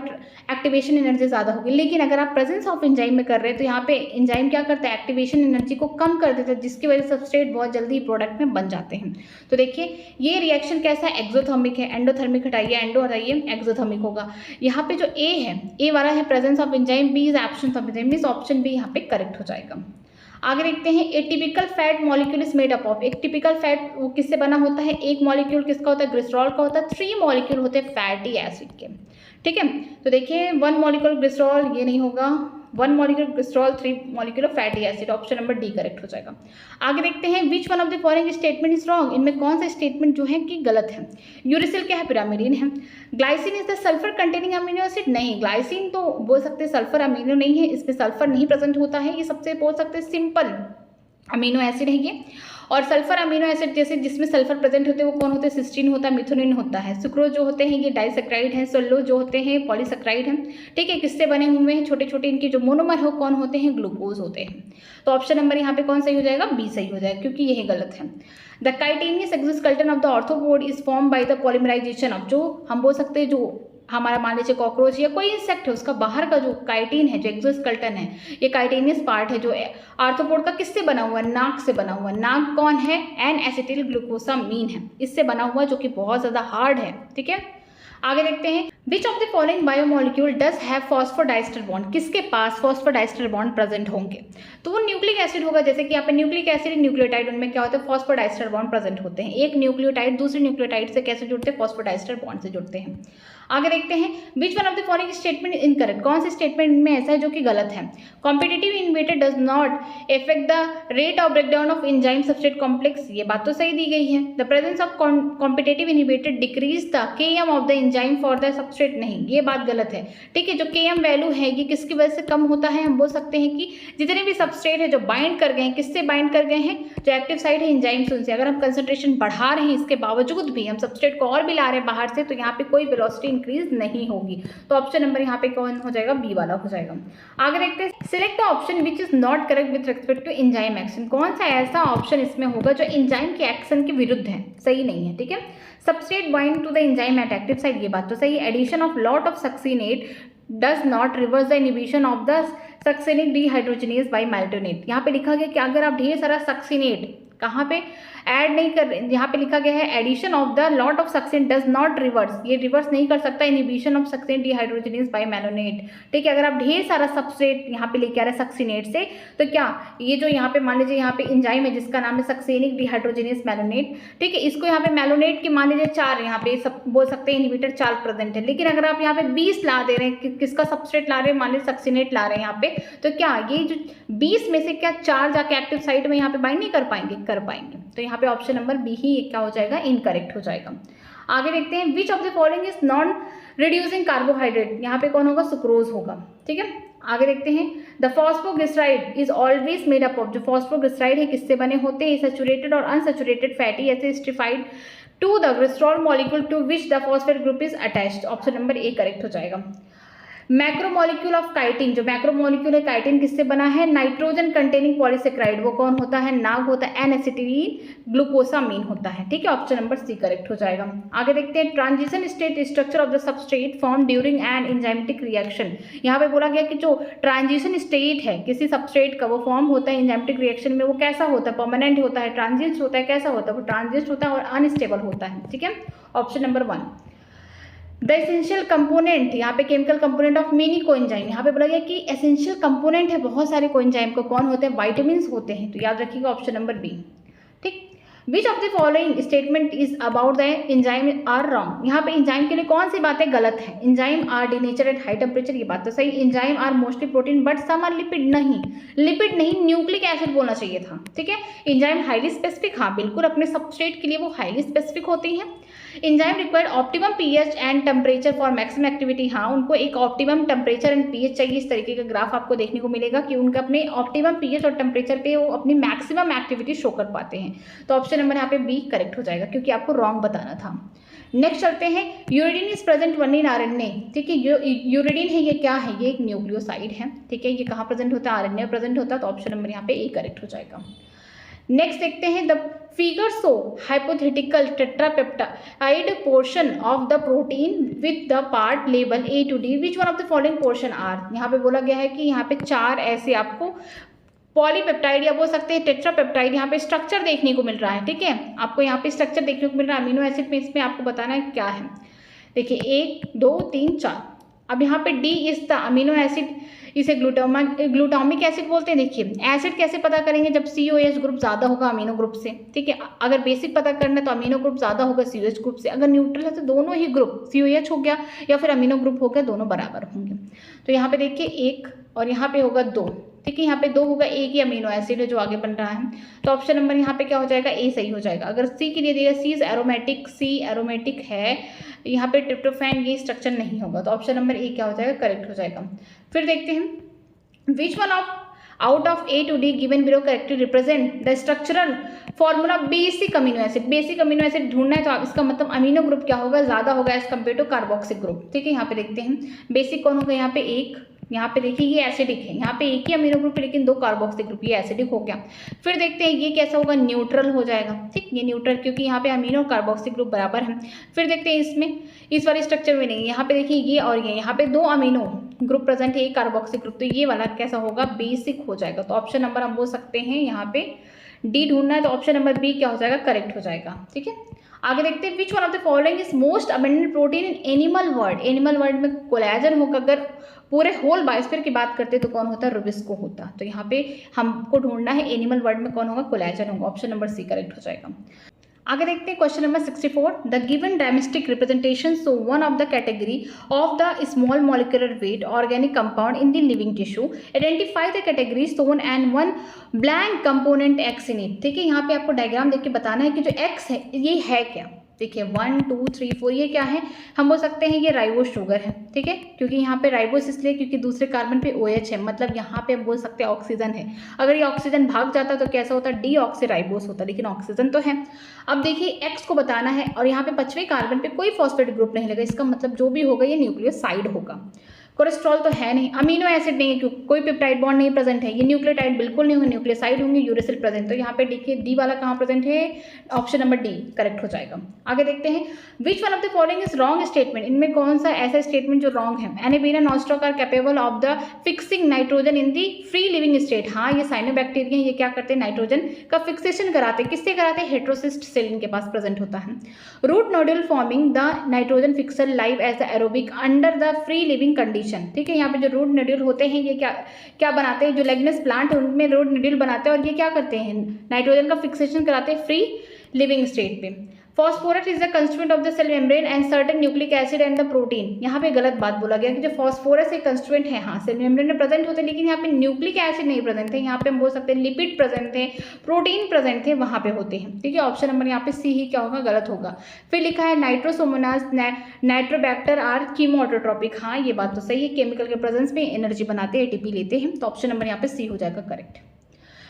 एक्टिवेशन एनर्जी ज़्यादा होगी। लेकिन अगर आप प्रेजेंस ऑफ एंजाइम में कर रहे हैं तो यहाँ पे एंजाइम क्या करता है, एक्टिवेशन एनर्जी को कम कर देता है, जिसकी वजह से सबस्ट्रेट बहुत जल्दी प्रोडक्ट में बन जाते हैं। तो देखिए ये रिएक्शन कैसा है, एक्सोथर्मिक है। एंडोथर्मिक हटाइए, एंडो हटाइए, एक्सोथर्मिक होगा। यहाँ पे जो ए है, ए वाला है presence of enzyme, B is absence of enzyme, means option B यहाँ पे करेक्ट हो जाएगा। आगे देखते हैं, a typical fat molecule is made up of. एक टिपिकल फैट वो किससे बना होता है, एक मॉलिक्यूल किसका होता है, ग्लिसरॉल का होता है। 3 मॉलिक्यूल होते हैं फैटी एसिड के, ठीक है। तो देखिए 1 मॉलिक्यूल ग्लिसरॉल, ये नहीं होगा, 1 molecule glycerol, 3 molecule of fatty acid, option number D correct हो जाएगा। आगे देखते हैं, which one of the following statement is wrong. इनमें कौन सा स्टेटमेंट जो है कि गलत है। यूरिसिल क्या है, पिरामिडीन है। Glycine is the sulphur containing amino acid, नहीं, ग्लाइसिन तो बोल सकते हैं सल्फर अमीनो नहीं है, इसमें सल्फर नहीं प्रेजेंट होता है। ये सबसे बोल सकते हैं सिंपल अमीनो एसिड है ये। और सल्फर अमीनो एसिड जैसे जिसमें सल्फर प्रेजेंट होते हैं वो कौन होते हैं, सिस्टीन होता है, मिथोनिन होता है। सुक्रोज जो होते हैं ये डाइसेक्राइड है, सेलुलोज जो होते हैं पॉलीसेक्राइड हैं, ठीक है। किससे बने हुए हैं, छोटे छोटे इनके जो मोनोमर हो कौन होते हैं, ग्लूकोज होते हैं। तो ऑप्शन नंबर यहाँ पे कौन सही हो जाएगा, बी सही हो जाएगा, क्योंकि यही गलत है। The chitinous exoskeleton of the arthropod is form by the polymerisation of, जो हम बोल सकते हैं जो हमारा मान लीजिए कॉकरोच या कोई इंसेक्ट है उसका बाहर का जो काइटिन है, जो एक्सोस्केलेटन है, ये काइटेनियस पार्ट है जो आर्थ्रोपोड का, किससे बना हुआ है, नाक से बना हुआ है। नाक कौन है, एन एसिटिल ग्लूकोसामीन है, इससे बना हुआ जो कि बहुत ज़्यादा हार्ड है, ठीक है। आगे देखते हैं, which of the following biomolecule does have phosphodiester bond. किसके पास फॉस्फोडाइस्टर बॉन्ड प्रेजेंट होंगे, तो वो न्यूक्लिक एसिड होगा। जैसे कि यहाँ पे न्यूक्लिक एसिड, न्यूक्लियोटाइड, उनमें क्या होता है, फॉस्फोडाइस्टर बॉन्ड प्रेजेंट होते हैं। एक न्यूक्लियोटाइड दूसरे न्यूक्लियोटाइड से कैसे जुड़ते हैं, फॉस्फोडाइस्टर बॉन्ड से जुड़ते हैं। आगे देखते हैं, which one of the following statement incorrect. कौन से स्टेटमेंट में ऐसा है जो कि गलत है। Competitive inhibitor does not affect the rate of breakdown of enzyme substrate complex, ये बात तो सही दी गई है। The presence of competitive inhibitor decrease the K M of the enzyme for the substrate, नहीं, ये बात गलत है, ठीक है। जो केएम वैल्यू है ये किसकी वजह से कम होता है, हम बोल सकते हैं कि जितने भी सबस्ट्रेट है जो बाइंड कर गए हैं, किससे बाइंड कर गए हैं, जो एक्टिव साइट है एंजाइम से, उनसे। अगर हम कंसंट्रेशन बढ़ा रहे हैं इसके बावजूद भी हम सबस्ट्रेट को और भी ला रहे हैं बाहर से, तो यहाँ पे कोई वेलोसिटी इंक्रीज नहीं होगी। तो ऑप्शन नंबर यहाँ पे कौन हो जाएगा, बी वाला हो जाएगा। आगे देखते हैं, select the option which is not correct with respect to enzyme action. कौन सा ऐसा ऑप्शन इसमें होगा जो एंजाइम के एक्शन के विरुद्ध है, सही नहीं है, ठीक है। Substrate bind to the enzyme at active site, ये बात तो सही है। Addition of lot of succinate does not reverse the inhibition of the succinic dehydrogenase by malonate. यहाँ पे लिखा गया कि अगर आप ढेर सारा सक्सिनेट कहाँ पे ऐड नहीं कर, यहाँ पे लिखा गया है addition of the lot of succinate does not reverse, ये रिवर्स नहीं कर सकता inhibition of succinate dehydrogenase by malonate, ठीक है। अगर आप ढेर सारा सबस्ट्रेट यहाँ पे लेके आ रहे हैं सक्सिनेट से, तो क्या ये जो यहाँ पे मान लीजिए यहाँ पे एंजाइम है जिसका नाम है सक्सेनिक डिहाइड्रोजनेज मैलोनेट, ठीक है, इसको यहाँ पे मैलोनेट के मान लीजिए 4 यहाँ पे सब बोल सकते हैं इनिबिटर 4 प्रेजेंट है। लेकिन अगर आप यहाँ पे 20 ला दे रहे हैं, किसका सबस्ट्रेट ला रहे हैं, मान लीजिए सक्सिनेट ला रहे हैं यहाँ पे, तो क्या ये जो 20 में से क्या 4 जाके एक्टिव साइट में यहाँ पे बाइंड नहीं कर पाएंगे, कर पाएंगे। तो यहाँ पे ऑप्शन नंबर बी ही क्या हो जाएगा, इनकरेक्ट हो जाएगा। आगे देखते हैं, which of the following is non reducing carbohydrate, यहाँ पे कौन होगा, सुक्रोज होगा। ठीक है, आगे देखते हैं। The phosphoglyceride is always made up of, जो फॉस्फोग्लिसराइड है किससे बने होते हैं, सैचुरेटेड और unsaturated fatty acid esterified to the glycerol molecule to which the phosphate group is attached. Option number A correct हो जाएगा। मैक्रोमोलिक्यूल ऑफ काइटिन, जो मैक्रोमोलिक्यूल है काइटिन किससे बना है, नाइट्रोजन कंटेनिंग पॉलीसेक्राइड, वो कौन होता है, नाग होता है, एन एसिटिलीन ग्लूकोसामीन होता है। ठीक है, ऑप्शन नंबर सी करेक्ट हो जाएगा। आगे देखते हैं। Transition state structure of the substrate form during an enzymatic reaction, यहाँ पे बोला गया कि जो ट्रांजिशन स्टेट है किसी सबस्ट्रेट का, वो फॉर्म होता है एंजाइमेटिक रिएक्शन में, वो कैसा होता है, परमानेंट होता है, ट्रांजिस्ट होता है, कैसा होता है, वो ट्रांजिस्ट होता है और अनस्टेबल होता है। ठीक है, option number 1। The essential component, यहाँ पे chemical component of many coenzyme, यहाँ पे बोला गया कि एसेंशियल कंपोनेंट है बहुत सारे कोएंजाइम को, कौन होते हैं, विटामिन्स होते हैं। तो याद रखिएगा ऑप्शन नंबर बी। ठीक, which of the following statement is about the enzyme are wrong, यहाँ पे एंजाइम के लिए कौन सी बातें गलत है। Enzyme are denature at high temperature, ये बात तो सही। Enzyme are mostly protein but some are lipid, नहीं, लिपिड नहीं, न्यूक्लिक एसिड बोलना चाहिए था। ठीक है, एंजाइम हाईली स्पेसिफिक, हाँ बिल्कुल, अपने सबस्ट्रेट के लिए वो हाईली स्पेसिफिक होती हैं। Enzyme required optimum pH and temperature for maximum activity, हाँ उनको एक ऑप्टिमम टेम्परेचर एंड पीएच चाहिए। इस तरीके का ग्राफ आपको देखने को मिलेगा कि उनका अपने ऑप्टिमम पीएच और टेम्परेचर पे वो अपनी मैक्सिमम एक्टिविटी शो कर पाते हैं। तो ऑप्शन नंबर यहाँ पे बी करेक्ट हो जाएगा, क्योंकि आपको रॉन्ग बताना था। नेक्स्ट चलते हैं। Uridine is present only in RNA. ठीक है, यूरिडीन है ये क्या है, ये एक न्यूक्लियोसाइड है। ठीक है, ये कहाँ प्रेजेंट होता है, आरएनए प्रेजेंट होता है। तो ऑप्शन नंबर यहाँ पे ए करेक्ट हो जाएगा। नेक्स्ट देखते हैं। The figure show hypothetical tetrapeptide portion of the protein with the part label A to D, which one of the following portion are. यहाँ पे बोला गया है कि यहाँ पे 4 ऐसे आपको पॉलीपेप्टाइड या बोल सकते हैं टेट्रापेप्टाइड यहाँ पे स्ट्रक्चर देखने को मिल रहा है। ठीक है, आपको यहाँ पे स्ट्रक्चर देखने को मिल रहा है अमीनो एसिड में, इसमें आपको बताना है क्या है। देखिए 1 2 3 4। अब यहाँ पे D is the amino acid, इसे ग्लूटामिक एसिड बोलते हैं। देखिए एसिड कैसे पता करेंगे, जब COH ग्रुप ज़्यादा होगा अमीनो ग्रुप से। ठीक है, अगर बेसिक पता करना है तो अमीनो ग्रुप ज़्यादा होगा COH ग्रुप से। अगर न्यूट्रल है तो दोनों ही ग्रुप, COH हो गया या फिर अमीनो ग्रुप हो गया, दोनों बराबर होंगे। तो यहाँ पे देखिए 1 और यहाँ पे होगा 2। ठीक है, यहाँ पे 2 होगा, एक ही अमीनो एसिड है जो आगे बन रहा है। तो ऑप्शन नंबर यहाँ पे क्या हो जाएगा, ए सही हो जाएगा। अगर सी के लिए दिया सी इज एरोमेटिक, सी एरोमेटिक है, यहाँ पे ट्रिप्टोफैन ये स्ट्रक्चर नहीं होगा। तो ऑप्शन नंबर ए क्या हो जाएगा, करेक्ट हो जाएगा। फिर देखते हैं। Which one of out of A to D given below correctly represent the structural formula basic amino acid. Basic amino acid ढूंढना है तो आप इसका मतलब अमीनो ग्रुप क्या होगा, ज़्यादा होगा as compare to carboxyl group. ठीक है, यहाँ पे देखते हैं बेसिक कौन होगा, यहाँ पे 1, यहाँ पे देखिए ये एसिडिक है, यहाँ पे एक ही अमीनो ग्रुप है लेकिन 2 कार्बोक्सिल ग्रुप, ये एसिडिक हो गया। फिर देखते हैं ये कैसा होगा, न्यूट्रल हो जाएगा। ठीक, ये न्यूट्रल क्योंकि यहाँ पे अमीनो और कार्बोक्सिल ग्रुप बराबर है। फिर देखते हैं इसमें, इस वाले स्ट्रक्चर में नहीं, यहाँ पे देखिए ये और ये, यहाँ पे 2 अमीनो ग्रुप प्रेजेंट है, एक कार्बोक्सिल ग्रुप, तो ये वाला कैसा होगा, बेसिक हो जाएगा। तो ऑप्शन नंबर हम बोल सकते हैं यहाँ पे डी ढूंढना है तो ऑप्शन नंबर बी क्या हो जाएगा, करेक्ट हो जाएगा। ठीक है, आगे देखते हैं। Which one of the following is most abundant protein in animal world. Animal world में कोलेजन होगा, अगर पूरे होल बायोस्फीयर की बात करते हैं तो कौन होता है, रुबिस्को होता। तो यहाँ पे हमको ढूंढना है एनिमल वर्ल्ड में कौन होगा, कोलेजन होगा। ऑप्शन नंबर सी करेक्ट हो जाएगा। आगे देखते हैं question number 64। The given diagrammatic representation shows one of the category of the small molecular weight organic compound in the living tissue. Identify the category shown and one blank component X in it. ठीक है, यहाँ पे आपको डायग्राम देख के बताना है कि जो एक्स है ये है क्या। देखिए 1 2 3 4 ये क्या है, हम बोल सकते हैं ये राइबोस शुगर है। ठीक है, क्योंकि यहाँ पे राइबोस इसलिए क्योंकि दूसरे कार्बन पे OH है, मतलब यहाँ पे हम बोल सकते हैं ऑक्सीजन है। अगर ये ऑक्सीजन भाग जाता तो कैसा होता, डीऑक्सीराइबोस होता, लेकिन ऑक्सीजन तो है। अब देखिए एक्स को बताना है और यहाँ पे 5वें कार्बन पे कोई फॉस्फेट ग्रुप नहीं लगा, इसका मतलब जो भी होगा ये न्यूक्लियोसाइड होगा। कोलेस्ट्रॉल तो है नहीं, अमीनो एसिड नहीं है क्योंकि कोई पेप्टाइड बॉन्ड नहीं प्रेजेंट है, ये न्यूक्लियोटाइड बिल्कुल नहीं होंगे, न्यूक्लियोसाइड होंगे, यूरेसिल प्रेजेंट। तो यहाँ पे देखिए डी वाला कहाँ प्रेजेंट है, ऑप्शन नंबर डी करेक्ट हो जाएगा। आगे देखते हैं। Which one of the following is wrong statement. इनमें कौन सा ऐसा स्टेटमेंट जो रॉन्ग है। Anabaena Nostoc are capable of the fixing nitrogen in the free living state. हाँ, ये साइनोबैक्टीरिया ये क्या करते हैं, नाइट्रोजन का फिक्सेशन कराते हैं। किससे कराते हैं, हेट्रोसिस्ट सेल इनके पास प्रेजेंट होता है। Root nodule forming the nitrogen fixer live as the aerobic under the free living condition. ठीक है, यहाँ पे जो रूट नोड्यूल होते हैं ये क्या बनाते हैं, जो लेग्नस प्लांट है उनमें रूट नोड्यूल बनाते हैं और ये क्या करते हैं, नाइट्रोजन का फिक्सेशन कराते हैं फ्री लिविंग स्टेट पे। Phosphorus is the constituent of the cell membrane and certain nucleic acid and the protein. यहाँ पे गलत बात बोला गया कि जो फॉस्फोरस एक कंस्टिट्यूएंट है, हाँ सेल मेम्ब्रेन में प्रेजेंट होते हैं, लेकिन यहाँ पे न्यूक्लिक एसिड नहीं प्रेजेंट है। यहाँ पे हम बोल सकते हैं लिपिड प्रेजेंट थे, प्रोटीन प्रेजेंट थे, वहाँ पे होते हैं। ठीक है, ऑप्शन नंबर यहाँ पे सी ही क्या होगा, गलत होगा। फिर लिखा है नाइट्रोसोमोनास नाइट्रोबैक्टर आर कीमोऑटोट्रोपिक। हाँ ये बात तो सही है, केमिकल के प्रेजेंस में एनर्जी बनाते हैं, एटीपी लेते हैं। तो ऑप्शन नंबर यहाँ पे सी हो जाएगा correct.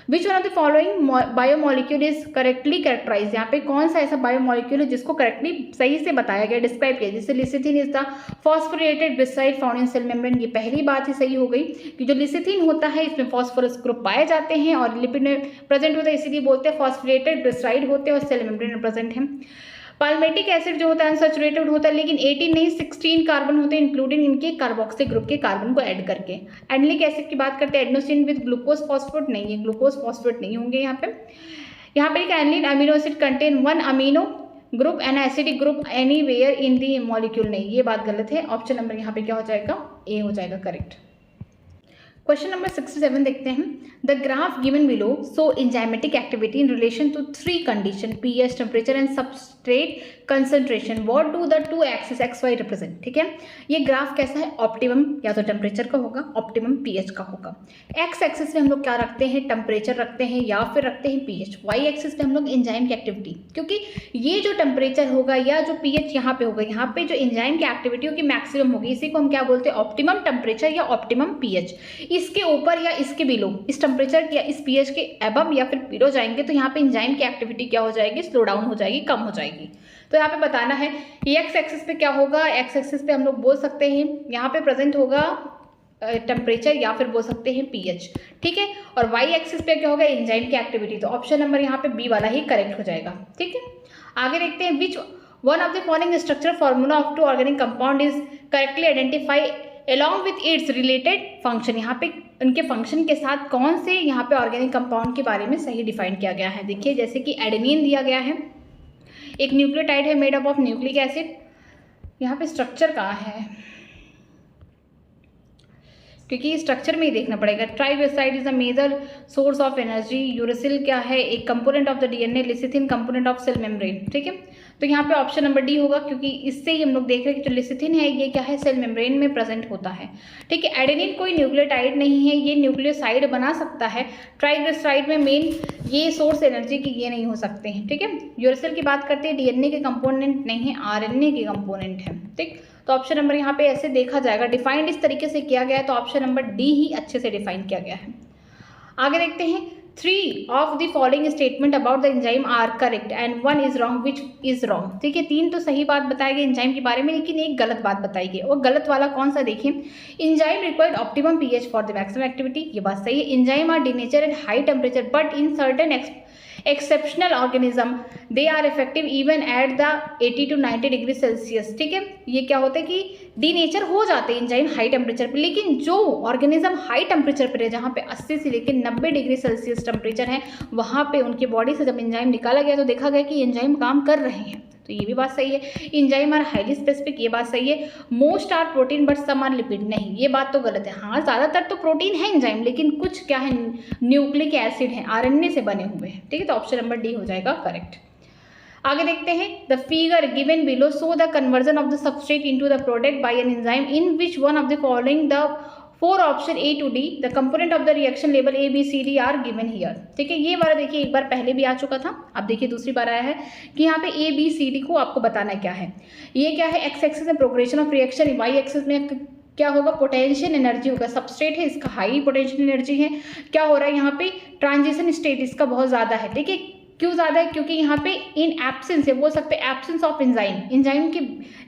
Which one of the following biomolecule is correctly characterise. यहाँ पे कौन सा ऐसा बायोमोलिक्यूल है जिसको करेक्टली सही से बताया गया, डिस्क्राइब किया। जैसे lecithin is the phosphorylated glyceride found in cell membrane. ये पहली बात ही सही हो गई कि जो लिसिथिन होता है इसमें फॉस्फोरस ग्रुप पाए जाते हैं और लिपिड में प्रेजेंट होता है, इसीलिए बोलते हैं फॉस्फोरेटेड ग्लिसराइड होते हैं और सेल मेम्ब्रेन में प्रेजेंट है। पाल्मेटिक एसिड जो होता है अनसैचुरेटेड होता है, लेकिन 18 नहीं 16 कार्बन होते हैं, इंक्लूडिंग इनके कार्बोक्सिल ग्रुप के कार्बन को ऐड करके। एडेनिक एसिड की बात करते हैं, एडेनोसिन विद ग्लूकोज फॉस्फेट नहीं है, ग्लूकोज फॉस्फेट नहीं होंगे यहाँ पे। यहाँ पे aniline amino acid contain 1 amino group and acidic group anywhere in the molecule नहीं, ये बात गलत है। ऑप्शन नंबर यहाँ पे क्या हो जाएगा, ए हो जाएगा करेक्ट। क्वेश्चन नंबर 67 देखते हैं। The graph given below show enzymatic activity in relation to 3 condition pH, temperature and substrate concentration. What do the 2 axis X Y represent. ठीक है, ये ग्राफ कैसा है, ऑप्टिमम या तो टेम्परेचर का होगा, ऑप्टिमम पीएच का होगा। एक्स एक्सिस में हम लोग क्या रखते हैं, टेम्परेचर रखते हैं या फिर रखते हैं पीएच। वाई एक्सिस पे हम लोग एंजाइम की एक्टिविटी, क्योंकि ये जो टेम्परेचर होगा या जो पीएच यहाँ पे होगा, यहाँ पे जो एंजाइम की एक्टिविटी होगी मैक्सिमम होगी, इसी को हम क्या बोलते हैं, ऑप्टिमम टेम्परेचर या ऑप्टिमम पीएच। इसके ऊपर या इसके बिलो, इस टेम्परेचर या इस पीएच के अबव या फिर बिलो जाएंगे तो यहाँ पे एंजाइम की एक्टिविटी क्या हो जाएगी, स्लो डाउन हो जाएगी, कम हो जाएगी। तो यहाँ पे बताना है एक्स एक्सिस पे क्या होगा, एक्स एक्सिस पे हम लोग बोल सकते हैं यहाँ पे प्रेजेंट होगा टेम्परेचर या फिर बोल सकते हैं पीएच। ठीक है, और वाई एक्सिस पे क्या होगा, एंजाइम की एक्टिविटी। तो ऑप्शन नंबर यहाँ पे बी वाला ही करेक्ट हो जाएगा। ठीक है, आगे देखते हैं। Which one of the following structure formula of 2 organic compound is correctly identify along with its related function। यहाँ पे उनके फंक्शन के साथ कौन से यहाँ पे ऑर्गेनिक कंपाउंड के बारे में सही डिफाइन किया गया है। देखिए जैसे कि एडेनिन दिया गया है, एक न्यूक्लियोटाइड है made up of nucleic acid. यहाँ पे स्ट्रक्चर कहाँ है, क्योंकि स्ट्रक्चर में ही देखना पड़ेगा। Triglyceride is a major source of energy. Uracil क्या है, एक component of the DNA. Lecithin component of cell membrane. ठीक है, तो यहाँ पे ऑप्शन नंबर डी होगा, क्योंकि इससे ही हम लोग देख रहे हैं कि जो लिसिथिन है ये क्या है, सेल मेम्ब्रेन में प्रेजेंट होता है। ठीक है, एडेनिन कोई न्यूक्लियोटाइड नहीं है, ये न्यूक्लियोसाइड बना सकता है। ट्राइग्लिसराइड में मेन ये सोर्स एनर्जी की ये नहीं हो सकते हैं। ठीक है, यूरेसिल की बात करते हैं, डीएनए के कंपोनेंट नहीं है, आरएनए के कंपोनेंट है। ठीक, तो ऑप्शन नंबर यहाँ पे ऐसे देखा जाएगा, डिफाइंड इस तरीके से किया गया है, तो ऑप्शन नंबर डी ही अच्छे से डिफाइन किया गया है। आगे देखते हैं। 3 of the following statement about the enzyme are correct and 1 is wrong, which is wrong. ठीक है, 3 तो सही बात बताई गई एंजाइम के बारे में, लेकिन एक गलत बात बताई गई। और गलत वाला कौन सा, देखिए enzyme required optimum pH for the maximum activity, ये बात सही है। Enzyme are denature at high temperature but in certain exceptional organism they are effective even at the 80 to 90 degree Celsius. ठीक है, ये क्या होता है कि डीनेचर हो जाते हैं एंजाइम हाई टेम्परेचर पे, लेकिन जो ऑर्गेनिज्म हाई टेम्परेचर पर है, जहाँ पे 80 से लेकर 90 डिग्री सेल्सियस टेम्परेचर है, वहाँ पे उनके बॉडी से जब एंजाइम निकाला गया तो देखा गया कि एंजाइम काम कर रहे हैं। तो ये भी बात सही है। एंजाइम आर हाईली स्पेसिफिक, ये बात सही है। Most are protein but some are lipid, नहीं ये बात तो गलत है। हाँ, ज़्यादातर तो प्रोटीन है एंजाइम, लेकिन कुछ क्या है, न्यूक्लिक एसिड है, आरएनए से बने हुए हैं। ठीक है, तो ऑप्शन नंबर डी हो जाएगा करेक्ट। आगे देखते हैं। The figure given below show the conversion of the substrate into the product by an enzyme in which one of the following the 4 option A to D the component of the reaction label A B C D are given here. ठीक है, ये वाला देखिए एक बार पहले भी आ चुका था, अब देखिए दूसरी बार आया है कि यहाँ पे ए बी सी डी को आपको बताना क्या है। ये क्या है, एक्स एक्सिस में progression of reaction, Y axis में क्या होगा, पोटेंशियल एनर्जी होगा। सबस्ट्रेट है, इसका हाई पोटेंशियल एनर्जी है। क्या हो रहा है यहाँ पे, ट्रांजिशन स्टेट इसका बहुत ज़्यादा है। ठीक है, क्यों ज़्यादा है, क्योंकि यहाँ पे इन एब्सेंस है, बोल सकते हैं एब्सेंस ऑफ एंजाइम, एंजाइम के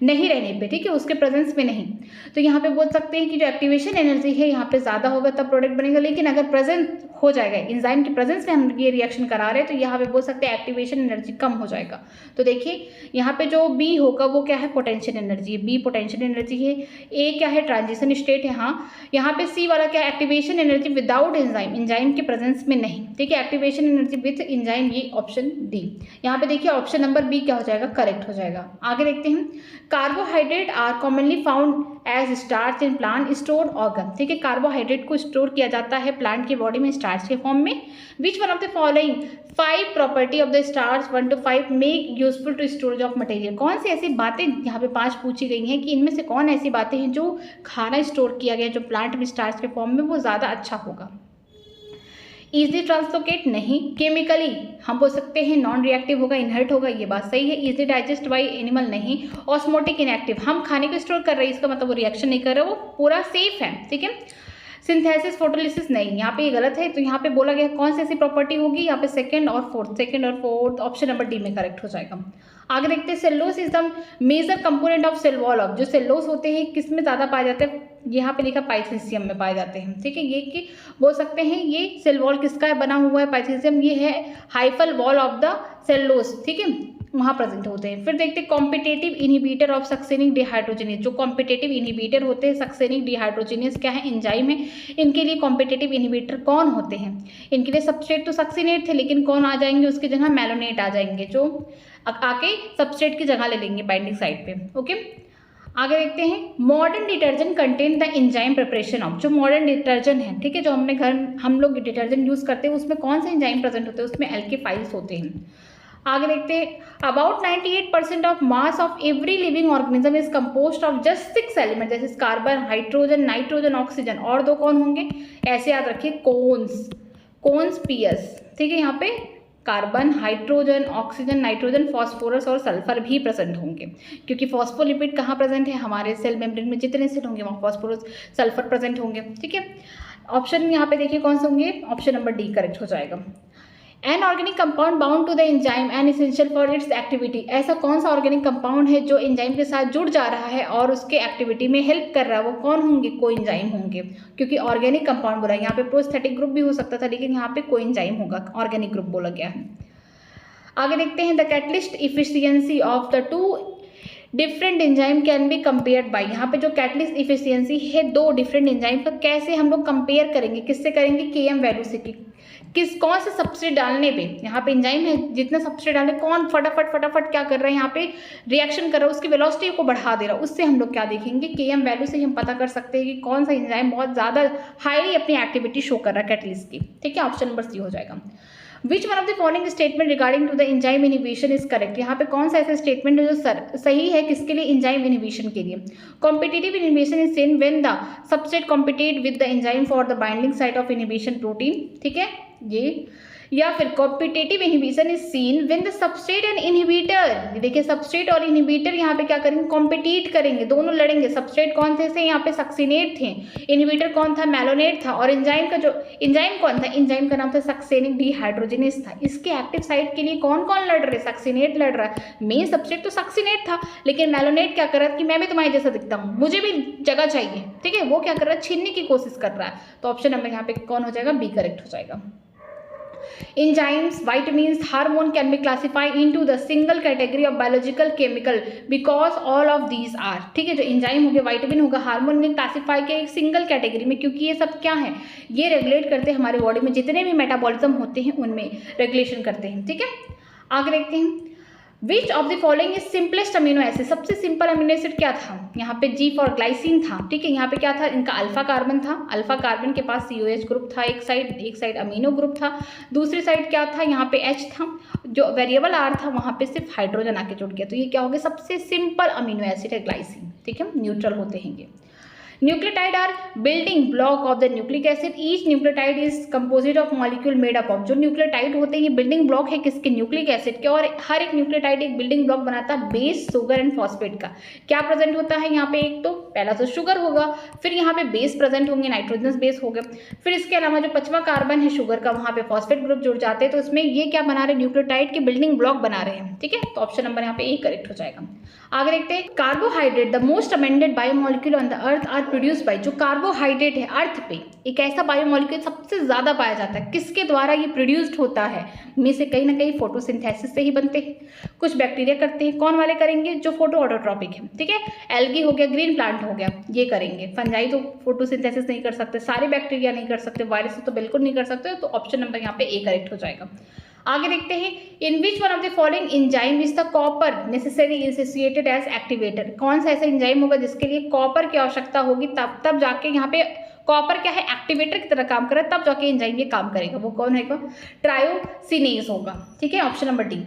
नहीं रहने पे, ठीक है, उसके प्रेजेंस में नहीं, तो यहाँ पे बोल सकते हैं कि जो एक्टिवेशन एनर्जी है यहाँ पे ज़्यादा होगा तब प्रोडक्ट बनेगा। लेकिन अगर प्रेजेंट हो जाएगा, एंजाइम के प्रेजेंस में हम ये रिएक्शन करा रहे हैं, तो यहाँ पे बोल सकते हैं एक्टिवेशन एनर्जी कम हो जाएगा। तो देखिए यहाँ पे जो बी होगा वो क्या है, potential energy, B potential energy है। ए क्या है, ट्रांजिशन स्टेट है। हाँ, यहाँ पे सी वाला क्या है, activation energy without enzyme, enzyme के प्रेजेंस में नहीं। ठीक है, एक्टिवेशन एनर्जी विथ एंजाइम, ये ऑप्शन डी। यहाँ पे देखिए ऑप्शन नंबर बी क्या हो जाएगा, करेक्ट हो जाएगा। आगे देखते हैं, carbohydrate are commonly found as starch in plant store organ. ठीक है, कार्बोहाइड्रेट को स्टोर किया जाता है प्लांट की बॉडी में स्टार्च के फॉर्म में। Which one of the following 5 property of the starch 1 to 5 make useful to storage of material. कौन सी ऐसी बातें यहाँ पे 5 पूछी गई हैं कि इनमें से कौन ऐसी बातें हैं जो खाना स्टोर किया गया जो प्लांट में स्टार्च के फॉर्म में वो ज़्यादा अच्छा होगा। ईजिली ट्रांसलोकेट नहीं, केमिकली हम बोल सकते हैं नॉन रिएक्टिव होगा, इनहर्ट होगा, ये बात सही है। इजिली डाइजेस्ट बाई एनिमल नहीं, ऑस्मोटिक इनएक्टिव, हम खाने को स्टोर कर रहे हैं इसका मतलब वो रिएक्शन नहीं कर रहे, वो पूरा सेफ है। ठीक है, सिंथेसिस फोटोलिसिस नहीं, यहाँ पे ये गलत है। तो यहाँ पे बोला गया कौन सी ऐसी प्रॉपर्टी होगी, यहाँ पे सेकंड और फोर्थ ऑप्शन नंबर डी में करेक्ट हो जाएगा। आगे देखते हैं, cellulose is the major component of cell wall of. जो सेल्यूलोज होते हैं किस में ज़्यादा पाए जाते हैं, यहाँ पे लिखा पाइथेसियम में पाए जाते हैं। ठीक है, ये कि बोल सकते हैं ये सेल वॉल किसका है बना हुआ है, पाइथेसियम, ये है hyphal wall of the cellulose. ठीक है, वहाँ प्रेजेंट होते हैं। फिर देखते हैं competitive inhibitor of succinic dehydrogenase. जो कॉम्पिटेटिव इनहिबिटर होते हैं सक्सेनिक डिहाइड्रोजिनेज क्या है, एंजाइम है। इनके लिए कॉम्पिटेटिव इनहिबिटर कौन होते हैं, इनके लिए सबस्ट्रेट तो सक्सिनेट थे लेकिन कौन आ जाएंगे उसकी जगह, मैलोनेट आ जाएंगे जो आके सबस्ट्रेट की जगह ले लेंगे बाइंडिंग साइड पे। ओके, आगे देखते हैं, modern detergent contain the enzyme preparation of. जो मॉडर्न डिटर्जेंट है, ठीक है, जो हमने घर हम लोग डिटर्जेंट यूज़ करते हैं उसमें कौन से एंजाइम प्रेजेंट होते हैं, उसमें एल्केफाइल्स होते हैं। आगे देखते हैं, about 98% of mass of every living organism is composed of just 6 element, जैसे कार्बन, हाइड्रोजन, नाइट्रोजन, ऑक्सीजन, और 2 कौन होंगे, ऐसे याद रखिए, कोन्स पियर्स। ठीक है, यहाँ पे carbon, hydrogen, oxygen, nitrogen, phosphorus और सल्फर भी प्रेजेंट होंगे, क्योंकि फॉस्फोलिपिड कहाँ प्रेजेंट है, हमारे सेल मेम्ब्रेन में जितने सेल होंगे वहाँ फॉस्फोरस सल्फर प्रेजेंट होंगे। ठीक है, ऑप्शन यहाँ पे देखिए कौन से होंगे, ऑप्शन नंबर डी करेक्ट हो जाएगा। An organic compound bound to the enzyme and essential for its activity. ऐसा कौन सा ऑर्गेनिक कंपाउंड है जो एंजाइम के साथ जुड़ जा रहा है और उसके एक्टिविटी में हेल्प कर रहा है, वो कौन होंगे, कोएंजाइम होंगे, क्योंकि ऑर्गेनिक कंपाउंड बोला, यहाँ पे प्रोस्थेटिक ग्रुप भी हो सकता था लेकिन यहाँ पे कोएंजाइम होगा, ऑर्गेनिक ग्रुप बोला गया है। आगे देखते हैं, the catalyst efficiency of the 2 different enzyme can be compared by. यहाँ पे जो कैटलिस्ट इफिशियंसी है 2 डिफरेंट एंजाइम का कैसे हम लोग कंपेयर करेंगे, किससे करेंगे, Km वैल्यू से, कौन से सबस्ट्रेट डालने पे, यहाँ पे एंजाइम है जितना सबस्ट्रेट डालने कौन फटाफट क्या कर रहा है, यहाँ पे रिएक्शन कर रहा है, उसकी वेलोसिटी को बढ़ा दे रहा है, उससे हम लोग क्या देखेंगे, Km वैल्यू से हम पता कर सकते हैं कि कौन सा एंजाइम बहुत ज़्यादा हाईली अपनी एक्टिविटी शो कर रहा है कैटलिस्ट की। ठीक है, ऑप्शन नंबर सी हो जाएगा। Which one of the following statement regarding to the enzyme inhibition is correct. यहाँ पे कौन सा ऐसा स्टेटमेंट है जो सही है, किसके लिए, एंजाइम इनहिबिशन के लिए। Competitive inhibition is seen when the substrate compete with the enzyme for the binding site of inhibition protein. ठीक है, ये, या फिर competitive inhibition is seen when the substrate and inhibitor, देखिए सबस्ट्रेट और इनहिबिटर यहाँ पे क्या करेंगे, कॉम्पिटिट करेंगे, दोनों लड़ेंगे। सबस्ट्रेट कौन थे, यहाँ पे सक्सिनेट थे, इनहिबिटर कौन था, मैलोनेट था, और एंजाइम का जो एंजाइम कौन था, एंजाइम का नाम था सक्सेनिक डिहाइड्रोजिनेज था। इसके एक्टिव साइट के लिए कौन कौन लड़ रहे, सक्सिनेट लड़ रहा है, मेन सबस्ट्रेट तो सक्सिनेट था लेकिन मैलोनेट क्या कर रहा है कि मैं भी तुम्हारे जैसा दिखता हूँ, मुझे भी जगह चाहिए। ठीक है, वो क्या कर रहा है, छीनने की कोशिश कर रहा है। तो ऑप्शन नंबर यहाँ पे कौन हो जाएगा, बी करेक्ट हो जाएगा। Enzymes, vitamins, hormone can be classified into the single category of biological chemical because all of these are। ठीक है, जो एंजाइम हो गया, विटामिन होगा, हार्मोन में क्लासीफाई किया एक सिंगल कैटेगरी में, क्योंकि ये सब क्या है, ये रेगुलेट करते हैं हमारे बॉडी में जितने भी मेटाबॉलिज्म होते हैं उनमें रेगुलेशन करते हैं। ठीक है, आगे देखते हैं, which of the following is simplest amino acid. सबसे सिंपल अमीनो एसिड क्या था, यहाँ पे G फॉर ग्लाइसिन था। ठीक है, यहाँ पे क्या था, इनका अल्फा कार्बन था, अल्फा कार्बन के पास COH ग्रुप था, एक साइड अमीनो ग्रुप था, दूसरी साइड क्या था, यहाँ पे H था, जो वेरिएबल R था वहाँ पे सिर्फ हाइड्रोजन आके जुड़ गया। तो ये क्या हो गया, सबसे सिंपल अमीनो एसिड है ग्लाइसिन। ठीक है, न्यूट्रल होते हैं ये। Nucleotide are building block of the nucleic acid. Each nucleotide is composite of molecule made up of. जो न्यूक्लियोटाइड होते हैं ये बिल्डिंग ब्लॉक है किसके, न्यूक्लिक एसिड के, और हर एक न्यूक्लियोटाइड एक बिल्डिंग ब्लॉक बनाता है बेस, शुगर एंड फॉस्फेट का। क्या प्रेजेंट होता है यहाँ पे, एक तो पहला तो शुगर होगा, फिर यहाँ पे बेस प्रेजेंट होंगे, नाइट्रोजनस बेस हो गया, फिर इसके अलावा जो 5वां कार्बन है शुगर का, वहाँ पे फॉस्फेट ग्रुप जुड़ जाते हैं। तो इसमें ये क्या बना रहे हैं, न्यूक्लियोटाइड के बिल्डिंग ब्लॉक बना रहे हैं। ठीक है, तो ऑप्शन नंबर यहाँ पे ए करेक्ट हो जाएगा। आगे देखते हैं, carbohydrate the most amended biomolecule on the earth are produced by. जो कार्बोहाइड्रेट है अर्थ पे एक ऐसा बायोमोलिक्यूल सबसे ज्यादा पाया जाता है, किसके द्वारा ये प्रोड्यूस्ड होता है, में से कहीं ना कहीं फोटोसिंथेसिस से ही बनते हैं। कुछ बैक्टीरिया करते हैं, कौन वाले करेंगे, जो फोटो ऑटोट्रॉपिक है। ठीक है, एल्गी हो गया, ग्रीन प्लांट हो गया, ये करेंगे। फंजाई तो फोटोसिंथेसिस नहीं कर सकते, सारे बैक्टीरिया नहीं कर सकते, वायरस तो बिल्कुल नहीं कर सकते। तो ऑप्शन नंबर यहाँ पे ए करेक्ट हो जाएगा। आगे देखते हैं, in which one of the following enzyme is the copper necessary associated as activator. कौन सा ऐसा एंजाइम होगा जिसके लिए कॉपर की आवश्यकता होगी, तब जाके यहाँ पे कॉपर क्या है, एक्टिवेटर की तरह काम कर रहा है, तब जाके एंजाइम ये काम करेगा। वो कौन है? ट्रायोसिनेज होगा। ठीक है, ऑप्शन नंबर डी।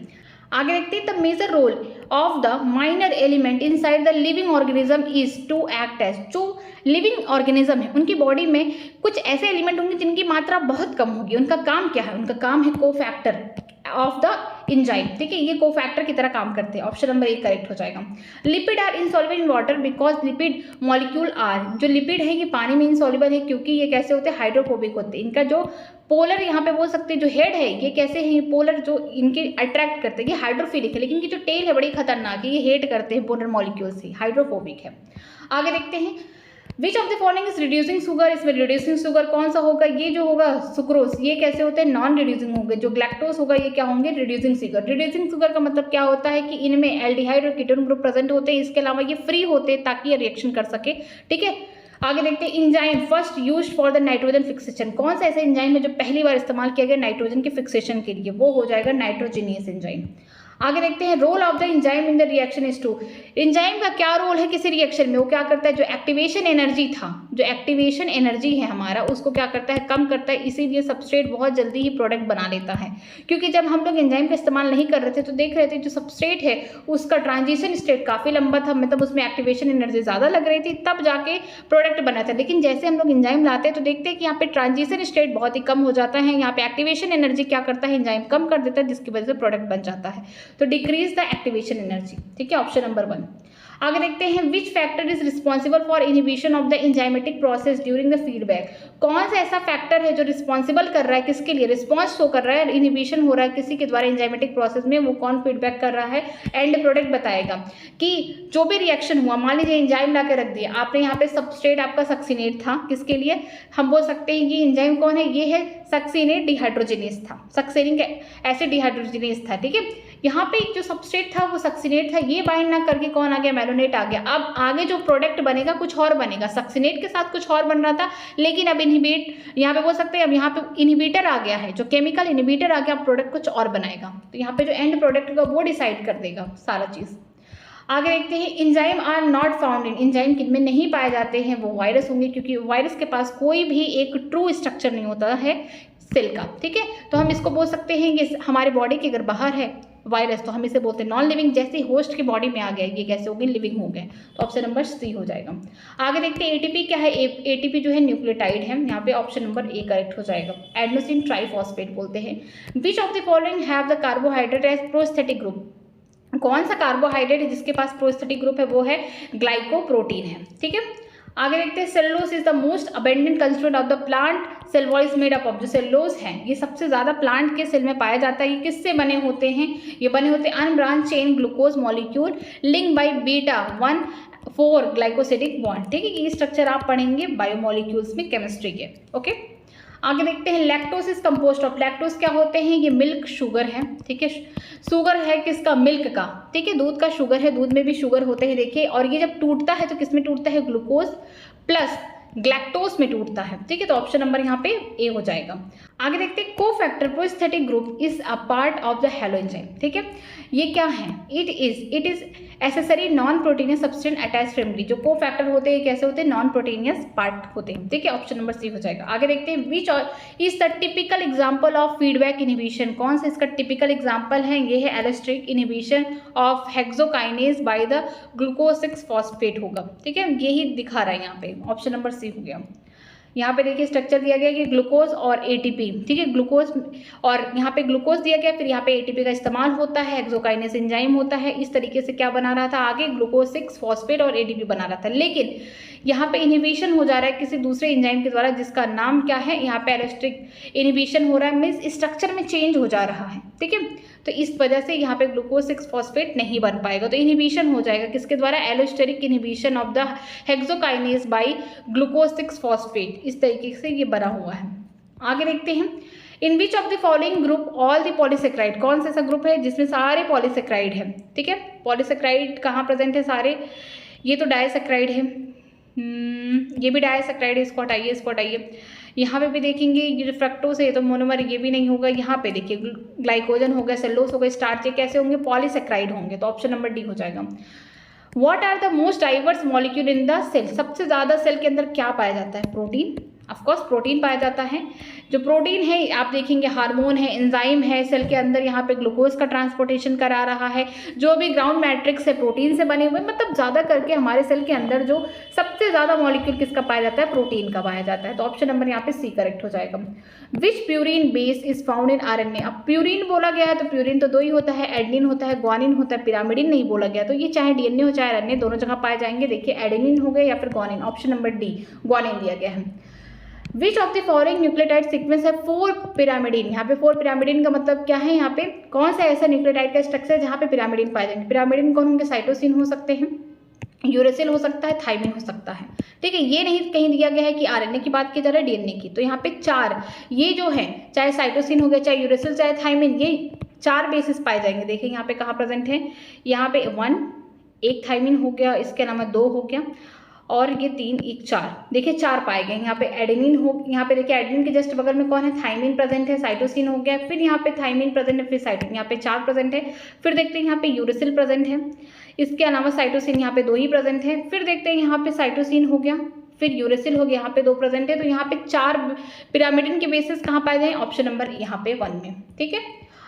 आगे देखते हैं, the major role of the minor element inside the living organism is to act as. जो लिविंग ऑर्गेनिज्म है उनकी बॉडी में कुछ ऐसे एलिमेंट होंगे जिनकी मात्रा बहुत कम होगी। उनका काम क्या है? उनका काम है कोफैक्टर ऑफ द एंजाइम। ठीक है, ये कोफैक्टर की तरह काम करते हैं। ऑप्शन नंबर ए करेक्ट हो जाएगा। Lipid are insoluble in water because lipid molecule are. जो लिपिड है ये पानी में इनसॉल्युबल है क्योंकि ये कैसे होते हैं? हाइड्रोफोबिक होते हैं। इनका जो पोलर यहाँ पे बोल सकते हैं, जो हेड है ये कैसे है? पोलर जो इनके अट्रैक्ट करते हैं, ये हाइड्रोफिलिक है, लेकिन इनकी जो टेल है बड़ी खतरनाक है, ये हेट करते हैं पोलर मॉलिक्यूल से, हाइड्रोफोबिक है। आगे देखते हैं, which of the following is reducing sugar. इसमें रिड्यूसिंग शुगर कौन सा होगा? ये जो होगा सुक्रोज, ये कैसे होते हैं? नॉन रिड्यूसिंग होंगे। जो ग्लैक्टोज होगा ये क्या होंगे? Reducing sugar. रिड्यूसिंग शुगर का मतलब क्या होता है कि इनमें एल्डिहाइड और कीटोन ग्रुप प्रेजेंट होते हैं, इसके अलावा ये फ्री होते हैं ताकि ये रिएक्शन कर सके। ठीक है, आगे देखते हैं, enzyme first used for the nitrogen fixation. कौन सा ऐसा एंजाइम है जो पहली बार इस्तेमाल किया गया नाइट्रोजन के फिक्सेशन के लिए? वो हो जाएगा नाइट्रोजिनियस एंजाइम। आगे देखते हैं, role of the enzyme in the reaction is to. Enzyme का क्या रोल है किसी रिएक्शन में? वो क्या करता है? जो एक्टिवेशन एनर्जी था, जो एक्टिवेशन एनर्जी है हमारा, उसको क्या करता है? कम करता है। इसीलिए सबस्ट्रेट बहुत जल्दी ही प्रोडक्ट बना लेता है। क्योंकि जब हम लोग एंजाइम का इस्तेमाल नहीं कर रहे थे तो देख रहे थे जो सबस्ट्रेट है उसका ट्रांजिशन स्टेट काफ़ी लंबा था, मतलब उसमें एक्टिवेशन एनर्जी ज़्यादा लग रही थी, तब जाके प्रोडक्ट बना था। लेकिन जैसे हम लोग एंजाइम लाते हैं तो देखते हैं कि यहाँ पे ट्रांजिशन स्टेट बहुत ही कम हो जाता है। यहाँ पे एक्टिवेशन एनर्जी क्या करता है? एंजाइम कम कर देता है, जिसकी वजह से प्रोडक्ट बन जाता है। तो डिक्रीज द एक्टिवेशन एनर्जी। ठीक है, ऑप्शन नंबर 1। आगे देखते हैं, which factor is responsible for inhibition of the enzymatic process during the feedback. कौन सा ऐसा फैक्टर है जो रिस्पॉन्सिबल कर रहा है किसके लिए? रिस्पॉन्स शो कर रहा है, इनिबिशन हो रहा है किसी के द्वारा एंजाइमेटिक प्रोसेस में, वो कौन फीडबैक कर रहा है? एंड प्रोडक्ट बताएगा कि जो भी रिएक्शन हुआ, मान लीजिए एंजाइम ला के रख दिया आपने, यहाँ पे सबस्ट्रेट आपका सक्सिनेट था, किसके लिए? हम बोल सकते हैं कि एंजाइम कौन है? ये है सक्सिनेट डिहाइड्रोजिनेज था, सक्सेनिक एसिड डिहाइड्रोजिनेज था। ठीक है, यहाँ पे जो सबस्ट्रेट था वो सक्सिनेट था, ये बाइंड ना करके कौन आ गया? मेलोनेट आ गया। अब आगे जो प्रोडक्ट बनेगा कुछ और बनेगा, सक्सिनेट के साथ कुछ और बन रहा था, लेकिन अब इनहिबिट यहाँ पे बोल सकते हैं, अब यहाँ पे इनहिबिटर आ गया है, जो केमिकल इनहिबिटर आ गया, अब प्रोडक्ट कुछ और बनाएगा। तो यहाँ पे जो एंड प्रोडक्ट होगा वो डिसाइड कर देगा सारा चीज़। आगे देखते हैं, enzyme are not found in. Enzyme किनमें नहीं पाए जाते हैं? वो वायरस होंगे, क्योंकि वायरस के पास कोई भी एक ट्रू स्ट्रक्चर नहीं होता है सेल का। ठीक है, तो हम इसको बोल सकते हैं कि हमारे बॉडी के अगर बाहर है वायरस तो हम इसे बोलते हैं नॉन लिविंग। जैसे होस्ट की बॉडी में आ गया ये कैसे हो गए? लिविंग हो गए। तो ऑप्शन नंबर सी हो जाएगा। आगे देखते हैं, एटीपी क्या है? एटीपी जो है न्यूक्लियोटाइड है, यहाँ पे ऑप्शन नंबर ए करेक्ट हो जाएगा। एडेनोसिन ट्राइफॉस्फेट बोलते हैं। Which of the following have the carbohydrate as prosthetic group. कौन सा कार्बोहाइड्रेट है जिसके पास प्रोस्थेटिक ग्रुप है? वो है ग्लाइकोप्रोटीन है। ठीक है, आगे देखते हैं, cellulose is the most abundant constituent of the plant cell wall is made up of. जो सेलुलोज है ये सबसे ज़्यादा प्लांट के सेल में पाया जाता है। ये किससे बने होते हैं? ये बने होते हैं unbranch chain glucose molecule link by beta 1,4 glycosidic bond. ठीक है, ये स्ट्रक्चर आप पढ़ेंगे बायोमोलिक्यूल्स में केमिस्ट्री के। ओके, आगे देखते हैं, lactose is compost of. Lactose क्या होते हैं? ये मिल्क शुगर है। ठीक है, शुगर है किसका? मिल्क का। ठीक है, दूध का शुगर है, दूध में भी शुगर होते हैं देखिए, और ये जब टूटता है तो किस में टूटता है? ग्लूकोज प्लस ग्लैक्टोज में टूटता है। ठीक है, तो ऑप्शन नंबर यहाँ पे ए हो जाएगा। आगे देखते हैं, cofactor prosthetic group is a part of the holoenzyme. ठीक है, ये क्या है? It is accessory non proteinaceous substance attach firmly. जो कोफैक्टर होते हैं कैसे होते हैं? नॉन प्रोटीनियस पार्ट होते हैं। ठीक है, ऑप्शन नंबर सी हो जाएगा। आगे देखते हैं, which is the typical example of feedback inhibition. कौन सा इसका टिपिकल एग्जाम्पल है? ये है allosteric inhibition of hexokinase by the glucose 6 phosphate होगा। ठीक है, यही दिखा रहा है यहाँ पे, ऑप्शन नंबर सी हो गया। यहाँ पे देखिए स्ट्रक्चर दिया गया कि ग्लूकोज और एटीपी। ठीक है, ग्लूकोज और यहाँ पे ग्लूकोज दिया गया, फिर यहाँ पे एटीपी का इस्तेमाल होता है, हेक्सोकाइनेज एंजाइम होता है। इस तरीके से क्या बना रहा था? आगे ग्लूकोज 6 फॉस्फेट और एटीपी बना रहा था, लेकिन यहाँ पे इनहिबिशन हो जा रहा है किसी दूसरे एंजाइम के द्वारा, जिसका नाम क्या है? यहाँ पे एलोस्टेरिक इनहिबिशन हो रहा है, मीन्स स्ट्रक्चर में चेंज हो जा रहा है। ठीक है, तो इस वजह से यहाँ पे ग्लूकोज 6 फॉस्फेट नहीं बन पाएगा, तो इनहिबिशन हो जाएगा किसके द्वारा? Allosteric inhibition of the hexokinase by glucose 6 phosphate. इस तरीके से ये बना हुआ है। आगे देखते हैं, in which of the following group all the polysaccharide. कौन सा ऐसा ग्रुप है जिसमें सारे पॉलीसेक्राइड है? ठीक है, पॉलीसेक्राइड कहाँ प्रेजेंट है सारे? ये तो डाइसेक्राइड है, ये भी डाइसेक्राइड है, इसको हटाइए, इसको हटाइए। यहाँ पे भी देखेंगे ये फ्रक्टोज है तो मोनोमर ये भी नहीं होगा। यहाँ पे देखिए ग्लाइकोजन हो गया, सेलुलोज हो गया, स्टार्च, ये कैसे होंगे? पॉलीसेक्राइड होंगे। तो ऑप्शन नंबर डी हो जाएगा। What are the most diverse molecule in the cell? सबसे ज़्यादा सेल के अंदर क्या पाया जाता है? प्रोटीन। ऑफकोर्स प्रोटीन पाया जाता है। जो प्रोटीन है आप देखेंगे हार्मोन है, एंजाइम है, सेल के अंदर यहाँ पे ग्लूकोज का ट्रांसपोर्टेशन करा रहा है। जो भी ग्राउंड मैट्रिक्स है प्रोटीन से बने हुए, मतलब ज़्यादा करके हमारे सेल के अंदर जो सबसे ज़्यादा मॉलिक्यूल किसका पाया जाता है? प्रोटीन का पाया जाता है। तो ऑप्शन नंबर यहाँ पे सी करेक्ट हो जाएगा। Which purine base is found in RNA? अब प्यूरिन बोला गया है तो प्यूरिन तो दो ही होता है, एडेनिन होता है, ग्वानिन होता है, पिरामिडिन नहीं बोला गया। तो ये चाहे डीएनए हो चाहे आरएनए दोनों जगह पाए जाएंगे। देखिए एडेनिन हो गया या फिर guanine. Option number D guanine दिया गया है। विच of the following nucleotide sequence है 4 पिरामिडिन? यहाँ पे 4 पिरामिडिन का मतलब क्या है? यहाँ पे कौन सा ऐसा न्यूक्लियोटाइड का स्ट्रक्चर है जहाँ पे पिरामिडिन पाए जाएंगे? पिरामिडिन कौन होंगे? साइटोसिन हो सकते हैं, यूरेसिल हो सकता है, थाइमिन हो सकता है। ठीक है, ये नहीं कहीं दिया गया है कि आरएनए की बात की जा रही है डीएनए की। तो यहाँ पे 4 ये जो है, चाहे साइटोसिन हो गया, चाहे यूरेसिल, चाहे थाइमिन, ये 4 बेसिस पाए जाएंगे। देखिए यहाँ पे कहाँ प्रेजेंट है? यहाँ पे 1 एक थाइमिन हो गया, इसके अलावा 2 हो गया, और ये 3 एक 4। देखिए 4 पाए गए। यहाँ पे एडेनिन हो, यहाँ पे देखिए एडेनिन के जस्ट बगल में कौन है? थाइमिन प्रेजेंट है, साइटोसिन हो गया, फिर यहाँ पे थाइमिन प्रेजेंट है, फिर साइटोसिन, यहाँ पे 4 प्रेजेंट है। फिर देखते हैं यहाँ पे यूरेसिल प्रेजेंट है, इसके अलावा साइटोसिन यहाँ पे 2 ही प्रेजेंट है। फिर देखते हैं यहाँ पे साइटोसिन हो गया, फिर यूरेसिल हो गया, यहाँ पे 2 प्रेजेंट है। तो यहाँ पे 4 पिरामिडिन के बेसिस कहाँ पाए जाए? ऑप्शन नंबर यहाँ पे 1 में। ठीक है,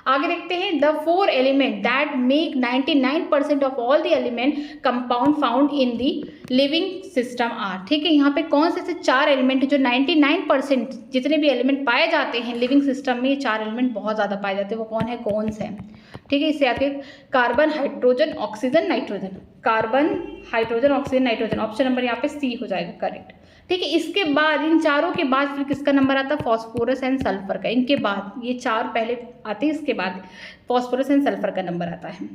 आगे देखते हैं। The 4 element that make 99% of all the element compound found in the living system are. ठीक है, यहाँ पे कौन से 4 एलिमेंट जो 99% जितने भी एलिमेंट पाए जाते हैं लिविंग सिस्टम में, ये 4 एलिमेंट बहुत ज़्यादा पाए जाते हैं। वो कौन है? कौन से हैं? ठीक है, इससे आपके carbon, hydrogen, oxygen, nitrogen. Carbon, hydrogen, oxygen, nitrogen. Option number यहाँ पे सी हो जाएगा करेक्ट। ठीक है, इसके बाद इन चारों के बाद फिर किसका नंबर आता है? फॉस्फोरस एंड सल्फर का। इनके बाद ये 4 पहले आते हैं, इसके बाद फॉस्फोरस एंड सल्फर का नंबर आता है।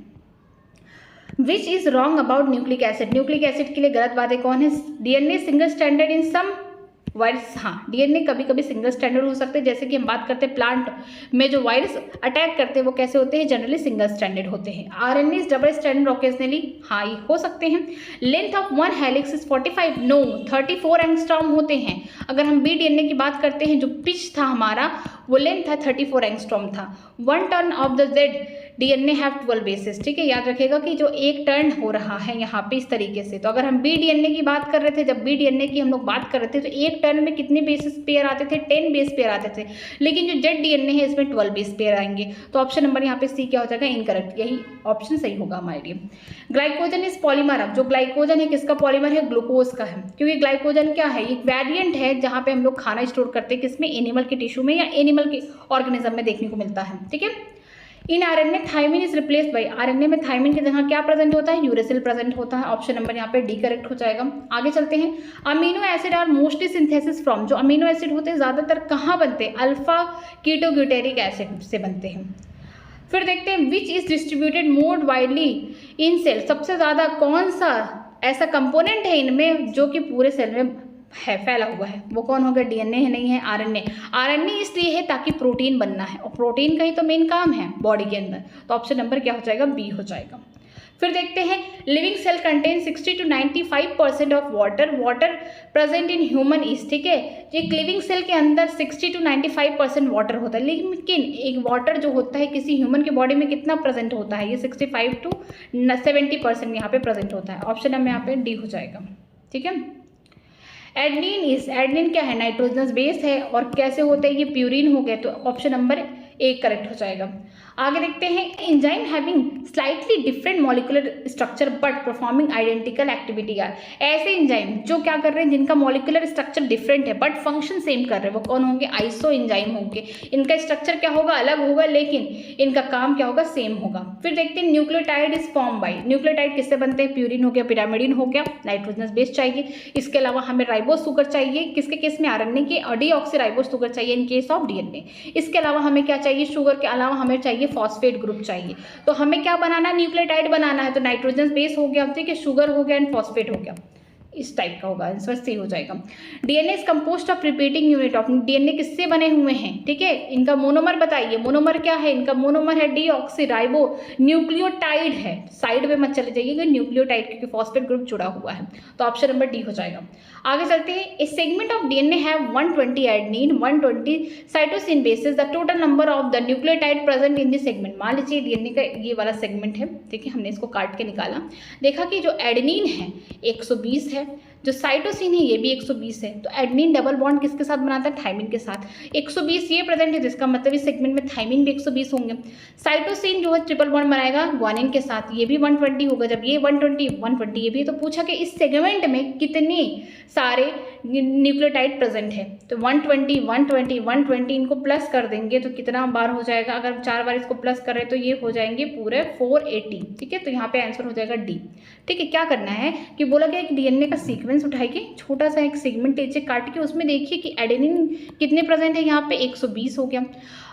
Which is wrong about nucleic acid? Nucleic acid के लिए गलत बातें कौन है? DNA single standard in some virus. हाँ, डीएनए कभी कभी सिंगल स्टैंडर्ड हो सकते हैं। जैसे कि हम बात करते हैं प्लांट में जो वायरस अटैक करते हैं वो कैसे होते हैं? जनरली सिंगल स्टैंडर्ड होते हैं। RNA is double standard occasionally, हाँ ये हो सकते हैं। Length of 1 helix is 45, no 34 angstrom होते हैं। अगर हम बी डीएनए की बात करते हैं, जो पिच था हमारा वो लेंथ था 34 एंगस्ट्रॉम था। 1 turn off the Z DNA have 12 basis. ठीक है, याद रखिएगा कि जो एक टर्न हो रहा है यहाँ पे इस तरीके से। तो अगर हम बी डीएनए की बात कर रहे थे, जब बी डीएनए की हम लोग बात कर रहे थे, तो एक टर्न में कितने बेसिस पेयर आते थे? 10 बेस पेयर आते थे। लेकिन जो जेड डीएनए है इसमें 12 बेस पेयर आएंगे। तो ऑप्शन नंबर यहाँ पे सी क्या हो जाएगा? इनकरेक्ट। यही ऑप्शन सही होगा हमारे लिए। Glycogen is polymer. अब जो ग्लाइकोजन है किसका पॉलीमर है? ग्लूकोज का है। क्योंकि ग्लाइकोजन क्या है? एक वेरिएंट है जहाँ पे हम लोग खाना स्टोर करते हैं, किसमें? एनिमल के टिश्यू में या एनिमल के ऑर्गेनिज्म में देखने को मिलता है। ठीक है, in RNA thymine is replaced by. RNA में थाइमिन की जगह क्या प्रेजेंट होता है? यूरेसिल प्रेजेंट होता है। ऑप्शन नंबर यहाँ पे डी करेक्ट हो जाएगा। आगे चलते हैं। Amino acid are mostly synthesis from. जो अमीनो एसिड होते हैं ज़्यादातर कहाँ बनते हैं? अल्फा कीटोग्लूटेरिक एसिड से बनते हैं। फिर देखते हैं which is distributed more widely in cell. सबसे ज़्यादा कौन सा ऐसा कंपोनेंट है इनमें जो कि पूरे सेल में है, फैला हुआ है? वो कौन होगा? डीएनए है, नहीं है, आरएनए। आरएनए इसलिए है ताकि प्रोटीन बनना है, और प्रोटीन का ही तो मेन काम है बॉडी के अंदर। तो ऑप्शन नंबर क्या हो जाएगा? बी हो जाएगा। फिर देखते हैं living cell contain 60 to 95% of water. Water present in human is. ठीक है, एक लिविंग सेल के अंदर 60 to 95% वाटर होता है। लेकिन एक वाटर जो होता है किसी ह्यूमन के बॉडी में कितना प्रेजेंट होता है? ये 65 to 70% यहाँ पे प्रेजेंट होता है। ऑप्शन नंबर यहाँ पे डी हो जाएगा। ठीक है, एडेनिन इज। एडेनिन क्या है? नाइट्रोजनस बेस है। और कैसे होते हैं? ये प्यूरिन हो गए। तो ऑप्शन नंबर ए करेक्ट हो जाएगा। आगे देखते हैं enzyme having slightly different molecular structure but performing identical activity are. ऐसे एंजाइम जो क्या कर रहे हैं, जिनका मॉलिक्यूलर स्ट्रक्चर डिफरेंट है बट फंक्शन सेम कर रहे हैं, वो कौन होंगे? आइसो एंजाइम होंगे। इनका स्ट्रक्चर क्या होगा? अलग होगा, लेकिन इनका काम क्या होगा? सेम होगा। फिर देखते हैं nucleotide is form bye. Nucleotide किससे बनते हैं? प्यूरिन हो गया, पिरामिडिन हो गया, नाइट्रोजनस बेस चाहिए। इसके अलावा हमें राइबोस शुगर चाहिए। किसके केस में? आरएनए के। और डीऑक्सीराइबोस शुगर चाहिए इन केस ऑफ डीएनए। इसके अलावा हमें क्या चाहिए? शुगर के अलावा हमें चाहिए फॉस्फेट ग्रुप चाहिए। तो हमें क्या बनाना है? न्यूक्लियोटाइड बनाना है। तो नाइट्रोजन बेस हो गया, ठीक है, शुगर हो गया एंड फॉस्फेट हो गया। इस टाइप का होगा, आंसर सी हो जाएगा। DNA is compost of repeating unit of, DNA किससे बने हुए हैं, ठीक है, इनका मोनोमर बताइए, मोनोमर क्या है, इनका मोनोमर है डीऑक्सीराइबो न्यूक्लियोटाइड है, साइड में मत चले जाइएगा, न्यूक्लियोटाइड क्योंकि फॉस्फेट ग्रुप जुड़ा हुआ है, तो ऑप्शन नंबर डी हो जाएगा। आगे चलते हैं, a segment of DNA have 120 adenine 120 cytosine bases, the total number of the nucleotide present in this segment. मान लीजिए डीएनए का ये वाला सेगमेंट है, ठीक है, हमने इसको काट के निकाला, देखा कि जो एडेनिन है 120 है, जो साइटोसिन है ये भी 120 है, तो एडेनिन डबल बॉन्ड किसके साथ बनाता है, थाइमिन के साथ। 120 ये प्रेजेंट है, जिसका मतलब इस सेगमेंट में थाइमिन भी 120 होंगे। साइटोसिन जो है ट्रिपल बॉन्ड बनाएगा ग्वानिन के साथ, ये भी 120 होगा, जब ये 120 ये भी। तो पूछा कि इस सेगमेंट में कितने सारे न्यूक्लियोटाइड प्रेजेंट है, तो 120 120 120 इनको प्लस कर देंगे तो कितना बार हो जाएगा, अगर 4 बार इसको प्लस करें तो ये हो जाएंगे पूरे 480, ठीक है, तो यहाँ पे आंसर हो जाएगा डी। ठीक है, क्या करना है कि बोला गया कि डीएनए का सीक्वेंस उठाइए, छोटा सा एक सेगमेंट लीजिए काट के, उसमें देखिए कि एडेनिन कितने प्रेजेंट है, यहाँ पे 120 हो गया।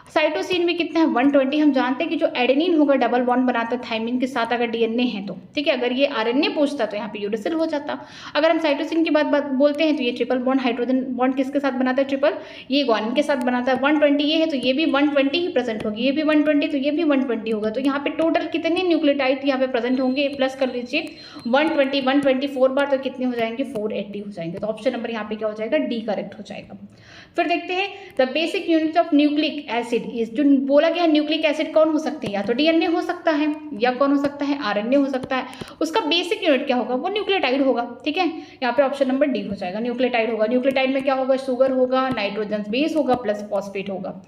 साइटोसिन में कितना है 120, हम जानते हैं कि जो एडेनिन होगा डबल बॉन्ड बनाता है थाइमिन के साथ अगर डीएनए है तो, ठीक है, अगर ये आरएनए पूछता तो यहाँ पे यूरेसिल हो जाता। अगर हम साइटोसिन की बात बोलते हैं तो ये ट्रिपल बॉन्ड हाइड्रोजन बॉन्ड किसके साथ बनाता है, ट्रिपल, ये ग्वानिन के साथ बनाता है। 120 ये है तो ये भी 120 ही प्रेजेंट होगी, ये भी 120 तो ये भी 120 होगा, तो यहाँ पे टोटल कितने न्यूक्लियोटाइड यहाँ पे प्रेजेंट होंगे, प्लस कर लीजिए 120 124 बार, तो कितने हो जाएंगे 480 हो जाएंगे, तो ऑप्शन नंबर यहाँ पे क्या हो जाएगा, डी करेक्ट हो जाएगा। फिर देखते हैं the basic unit of nucleic acid is, जो बोला गया है न्यूक्लिक एसिड कौन हो सकते हैं, या तो डीएनए हो सकता है या कौन हो सकता है, आरएनए हो सकता है, उसका बेसिक यूनिट क्या होगा, वो न्यूक्लियोटाइड होगा, ठीक है, यहाँ पे ऑप्शन नंबर डी हो जाएगा, न्यूक्लियोटाइड होगा। न्यूक्लियोटाइड में क्या होगा, शुगर होगा, नाइट्रोजन बेस होगा, प्लस फॉस्फेट होगा।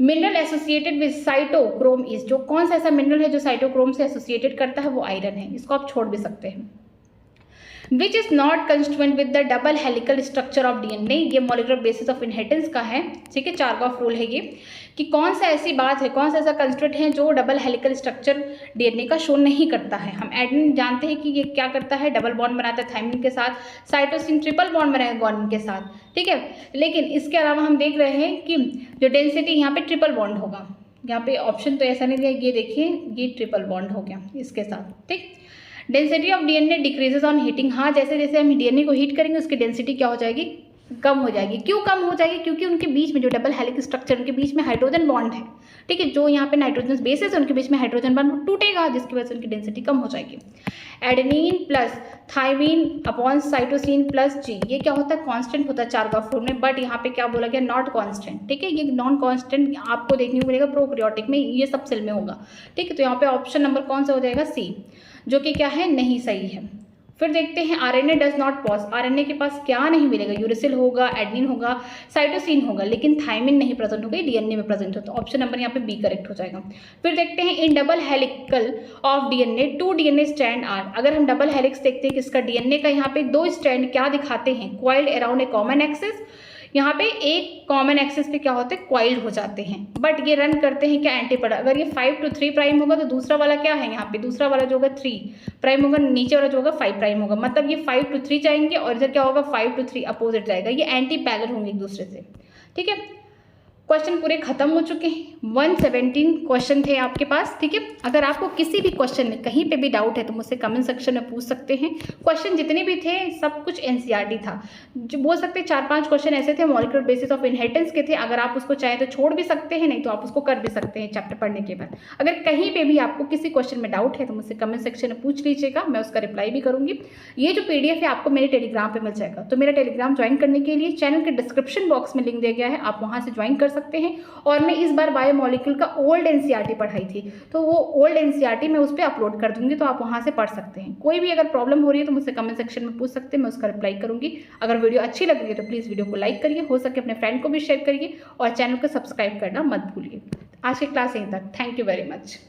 Mineral associated with cytochrome is, जो कौन सा ऐसा मिनरल है जो साइटोक्रोम से एसोसिएटेड करता है, वो आयरन है, इसको आप छोड़ भी सकते हैं। Which is not constituent with the double helical structure of DNA, ये मॉलिक्यूलर बेसिस ऑफ इनहेरिटेंस का है, ठीक है, चारगॉफ रूल है ये, कि कौन सा ऐसी बात है, कौन सा ऐसा कंस्टिट्यूएंट है जो डबल हेलिकल स्ट्रक्चर डीएनए का शो नहीं करता है। हम एडेनिन जानते हैं कि ये क्या करता है, डबल बॉन्ड बनाता है थाइमिन के साथ, साइटोसिन ट्रिपल बॉन्ड बनाएगा ग्वानिन के साथ, ठीक है, लेकिन इसके अलावा हम देख रहे हैं कि जो डेंसिटी यहाँ पे ट्रिपल बॉन्ड होगा, यहाँ पे ऑप्शन तो ऐसा नहीं दिया, ये देखिए ये ट्रिपल बॉन्ड हो गया इसके साथ, ठीक। Density of DNA decreases on heating, हाँ जैसे जैसे हम डीएनए को हीट करेंगे उसकी डेंसिटी क्या हो जाएगी, कम हो जाएगी। क्यों कम हो जाएगी, क्योंकि उनके बीच में जो डबल हेलिकल स्ट्रक्चर, उनके बीच में हाइड्रोजन बॉन्ड है, ठीक है, जो यहाँ पे नाइट्रोजन बेसेस है उनके बीच में हाइड्रोजन बॉन्ड टूटेगा, जिसकी वजह से उनकी डेंसिटी कम हो जाएगी। Adenine plus thymine upon cytosine plus G, ये क्या होता है, कांस्टेंट होता है चारगॉफ रूल में, बट यहाँ पे क्या बोला गया, नॉट कांस्टेंट, ठीक है, ये नॉन कांस्टेंट आपको देखने को मिलेगा प्रोकैरियोटिक में, ये सब सेल में होगा, ठीक है, तो यहाँ पे ऑप्शन नंबर कौन सा हो जाएगा, सी, जो कि क्या है, नहीं सही है। फिर देखते हैं RNA does not pause, RNA के पास क्या नहीं मिलेगा, यूरेसिल होगा, एडेनिन होगा, साइटोसिन होगा, लेकिन थाइमिन नहीं प्रेजेंट होगा, डीएनए में प्रेजेंट होता है, ऑप्शन नंबर यहाँ पे बी करेक्ट हो जाएगा। फिर देखते हैं in double helical of DNA 2 DNA strand are, अगर हम डबल हेलिक्स देखते हैं कि इसका डीएनए का यहाँ पे 2 स्ट्रैंड क्या दिखाते हैं, coiled around a common axis, यहाँ पे एक कॉमन एक्सिस पे क्या होते हैं, क्वाइल्ड हो जाते हैं, बट ये रन करते हैं क्या, एंटीपैरल। अगर ये 5 to 3 प्राइम होगा तो दूसरा वाला क्या है, यहाँ पे दूसरा वाला जो होगा 3 प्राइम होगा, नीचे वाला जो होगा 5 प्राइम होगा, मतलब ये 5 to 3 जाएंगे और इधर क्या होगा 5 to 3 अपोजिट जाएगा, ये एंटीपैरल होंगे एक दूसरे से, ठीक है। क्वेश्चन पूरे खत्म हो चुके हैं, 117 क्वेश्चन थे आपके पास, ठीक है। अगर आपको किसी भी क्वेश्चन में कहीं पे भी डाउट है तो मुझसे कमेंट सेक्शन में पूछ सकते हैं। क्वेश्चन जितने भी थे सब कुछ एनसीईआरटी था, जो बोल सकते 4-5 क्वेश्चन ऐसे थे मॉलिक्यूलर बेसिस ऑफ इनहेरिटेंस के थे, अगर आप उसको चाहें तो छोड़ भी सकते हैं, नहीं तो आप उसको कर भी सकते हैं चैप्टर पढ़ने के बाद। अगर कहीं पर भी आपको किसी क्वेश्चन में डाउट है तो मुझसे कमेंट सेक्शन में पूछ लीजिएगा, मैं उसका रिप्लाई भी करूँगी। ये जो PDF है आपको मेरे टेलीग्राम पर मिल जाएगा, तो मेरा टेलीग्राम ज्वाइन करने के लिए चैनल के डिस्क्रिप्शन बॉक्स में लिंक दिया गया है, आप वहाँ से ज्वाइन कर सकते हैं। और मैं इस बार बायोमोलिक्यूल का ओल्ड एनसीईआरटी पढ़ाई थी, तो वो ओल्ड एनसीईआरटी मैं उस पर अपलोड कर दूंगी, तो आप वहाँ से पढ़ सकते हैं। कोई भी अगर प्रॉब्लम हो रही है तो मुझसे कमेंट सेक्शन में पूछ सकते हैं, मैं उसका रिप्लाई करूंगी। अगर वीडियो अच्छी लग रही है तो प्लीज़ वीडियो को लाइक करिए, हो सके अपने फ्रेंड को भी शेयर करिए और चैनल को सब्सक्राइब करना मत भूलिए। आज की क्लास यहीं तक, थैंक यू वेरी मच।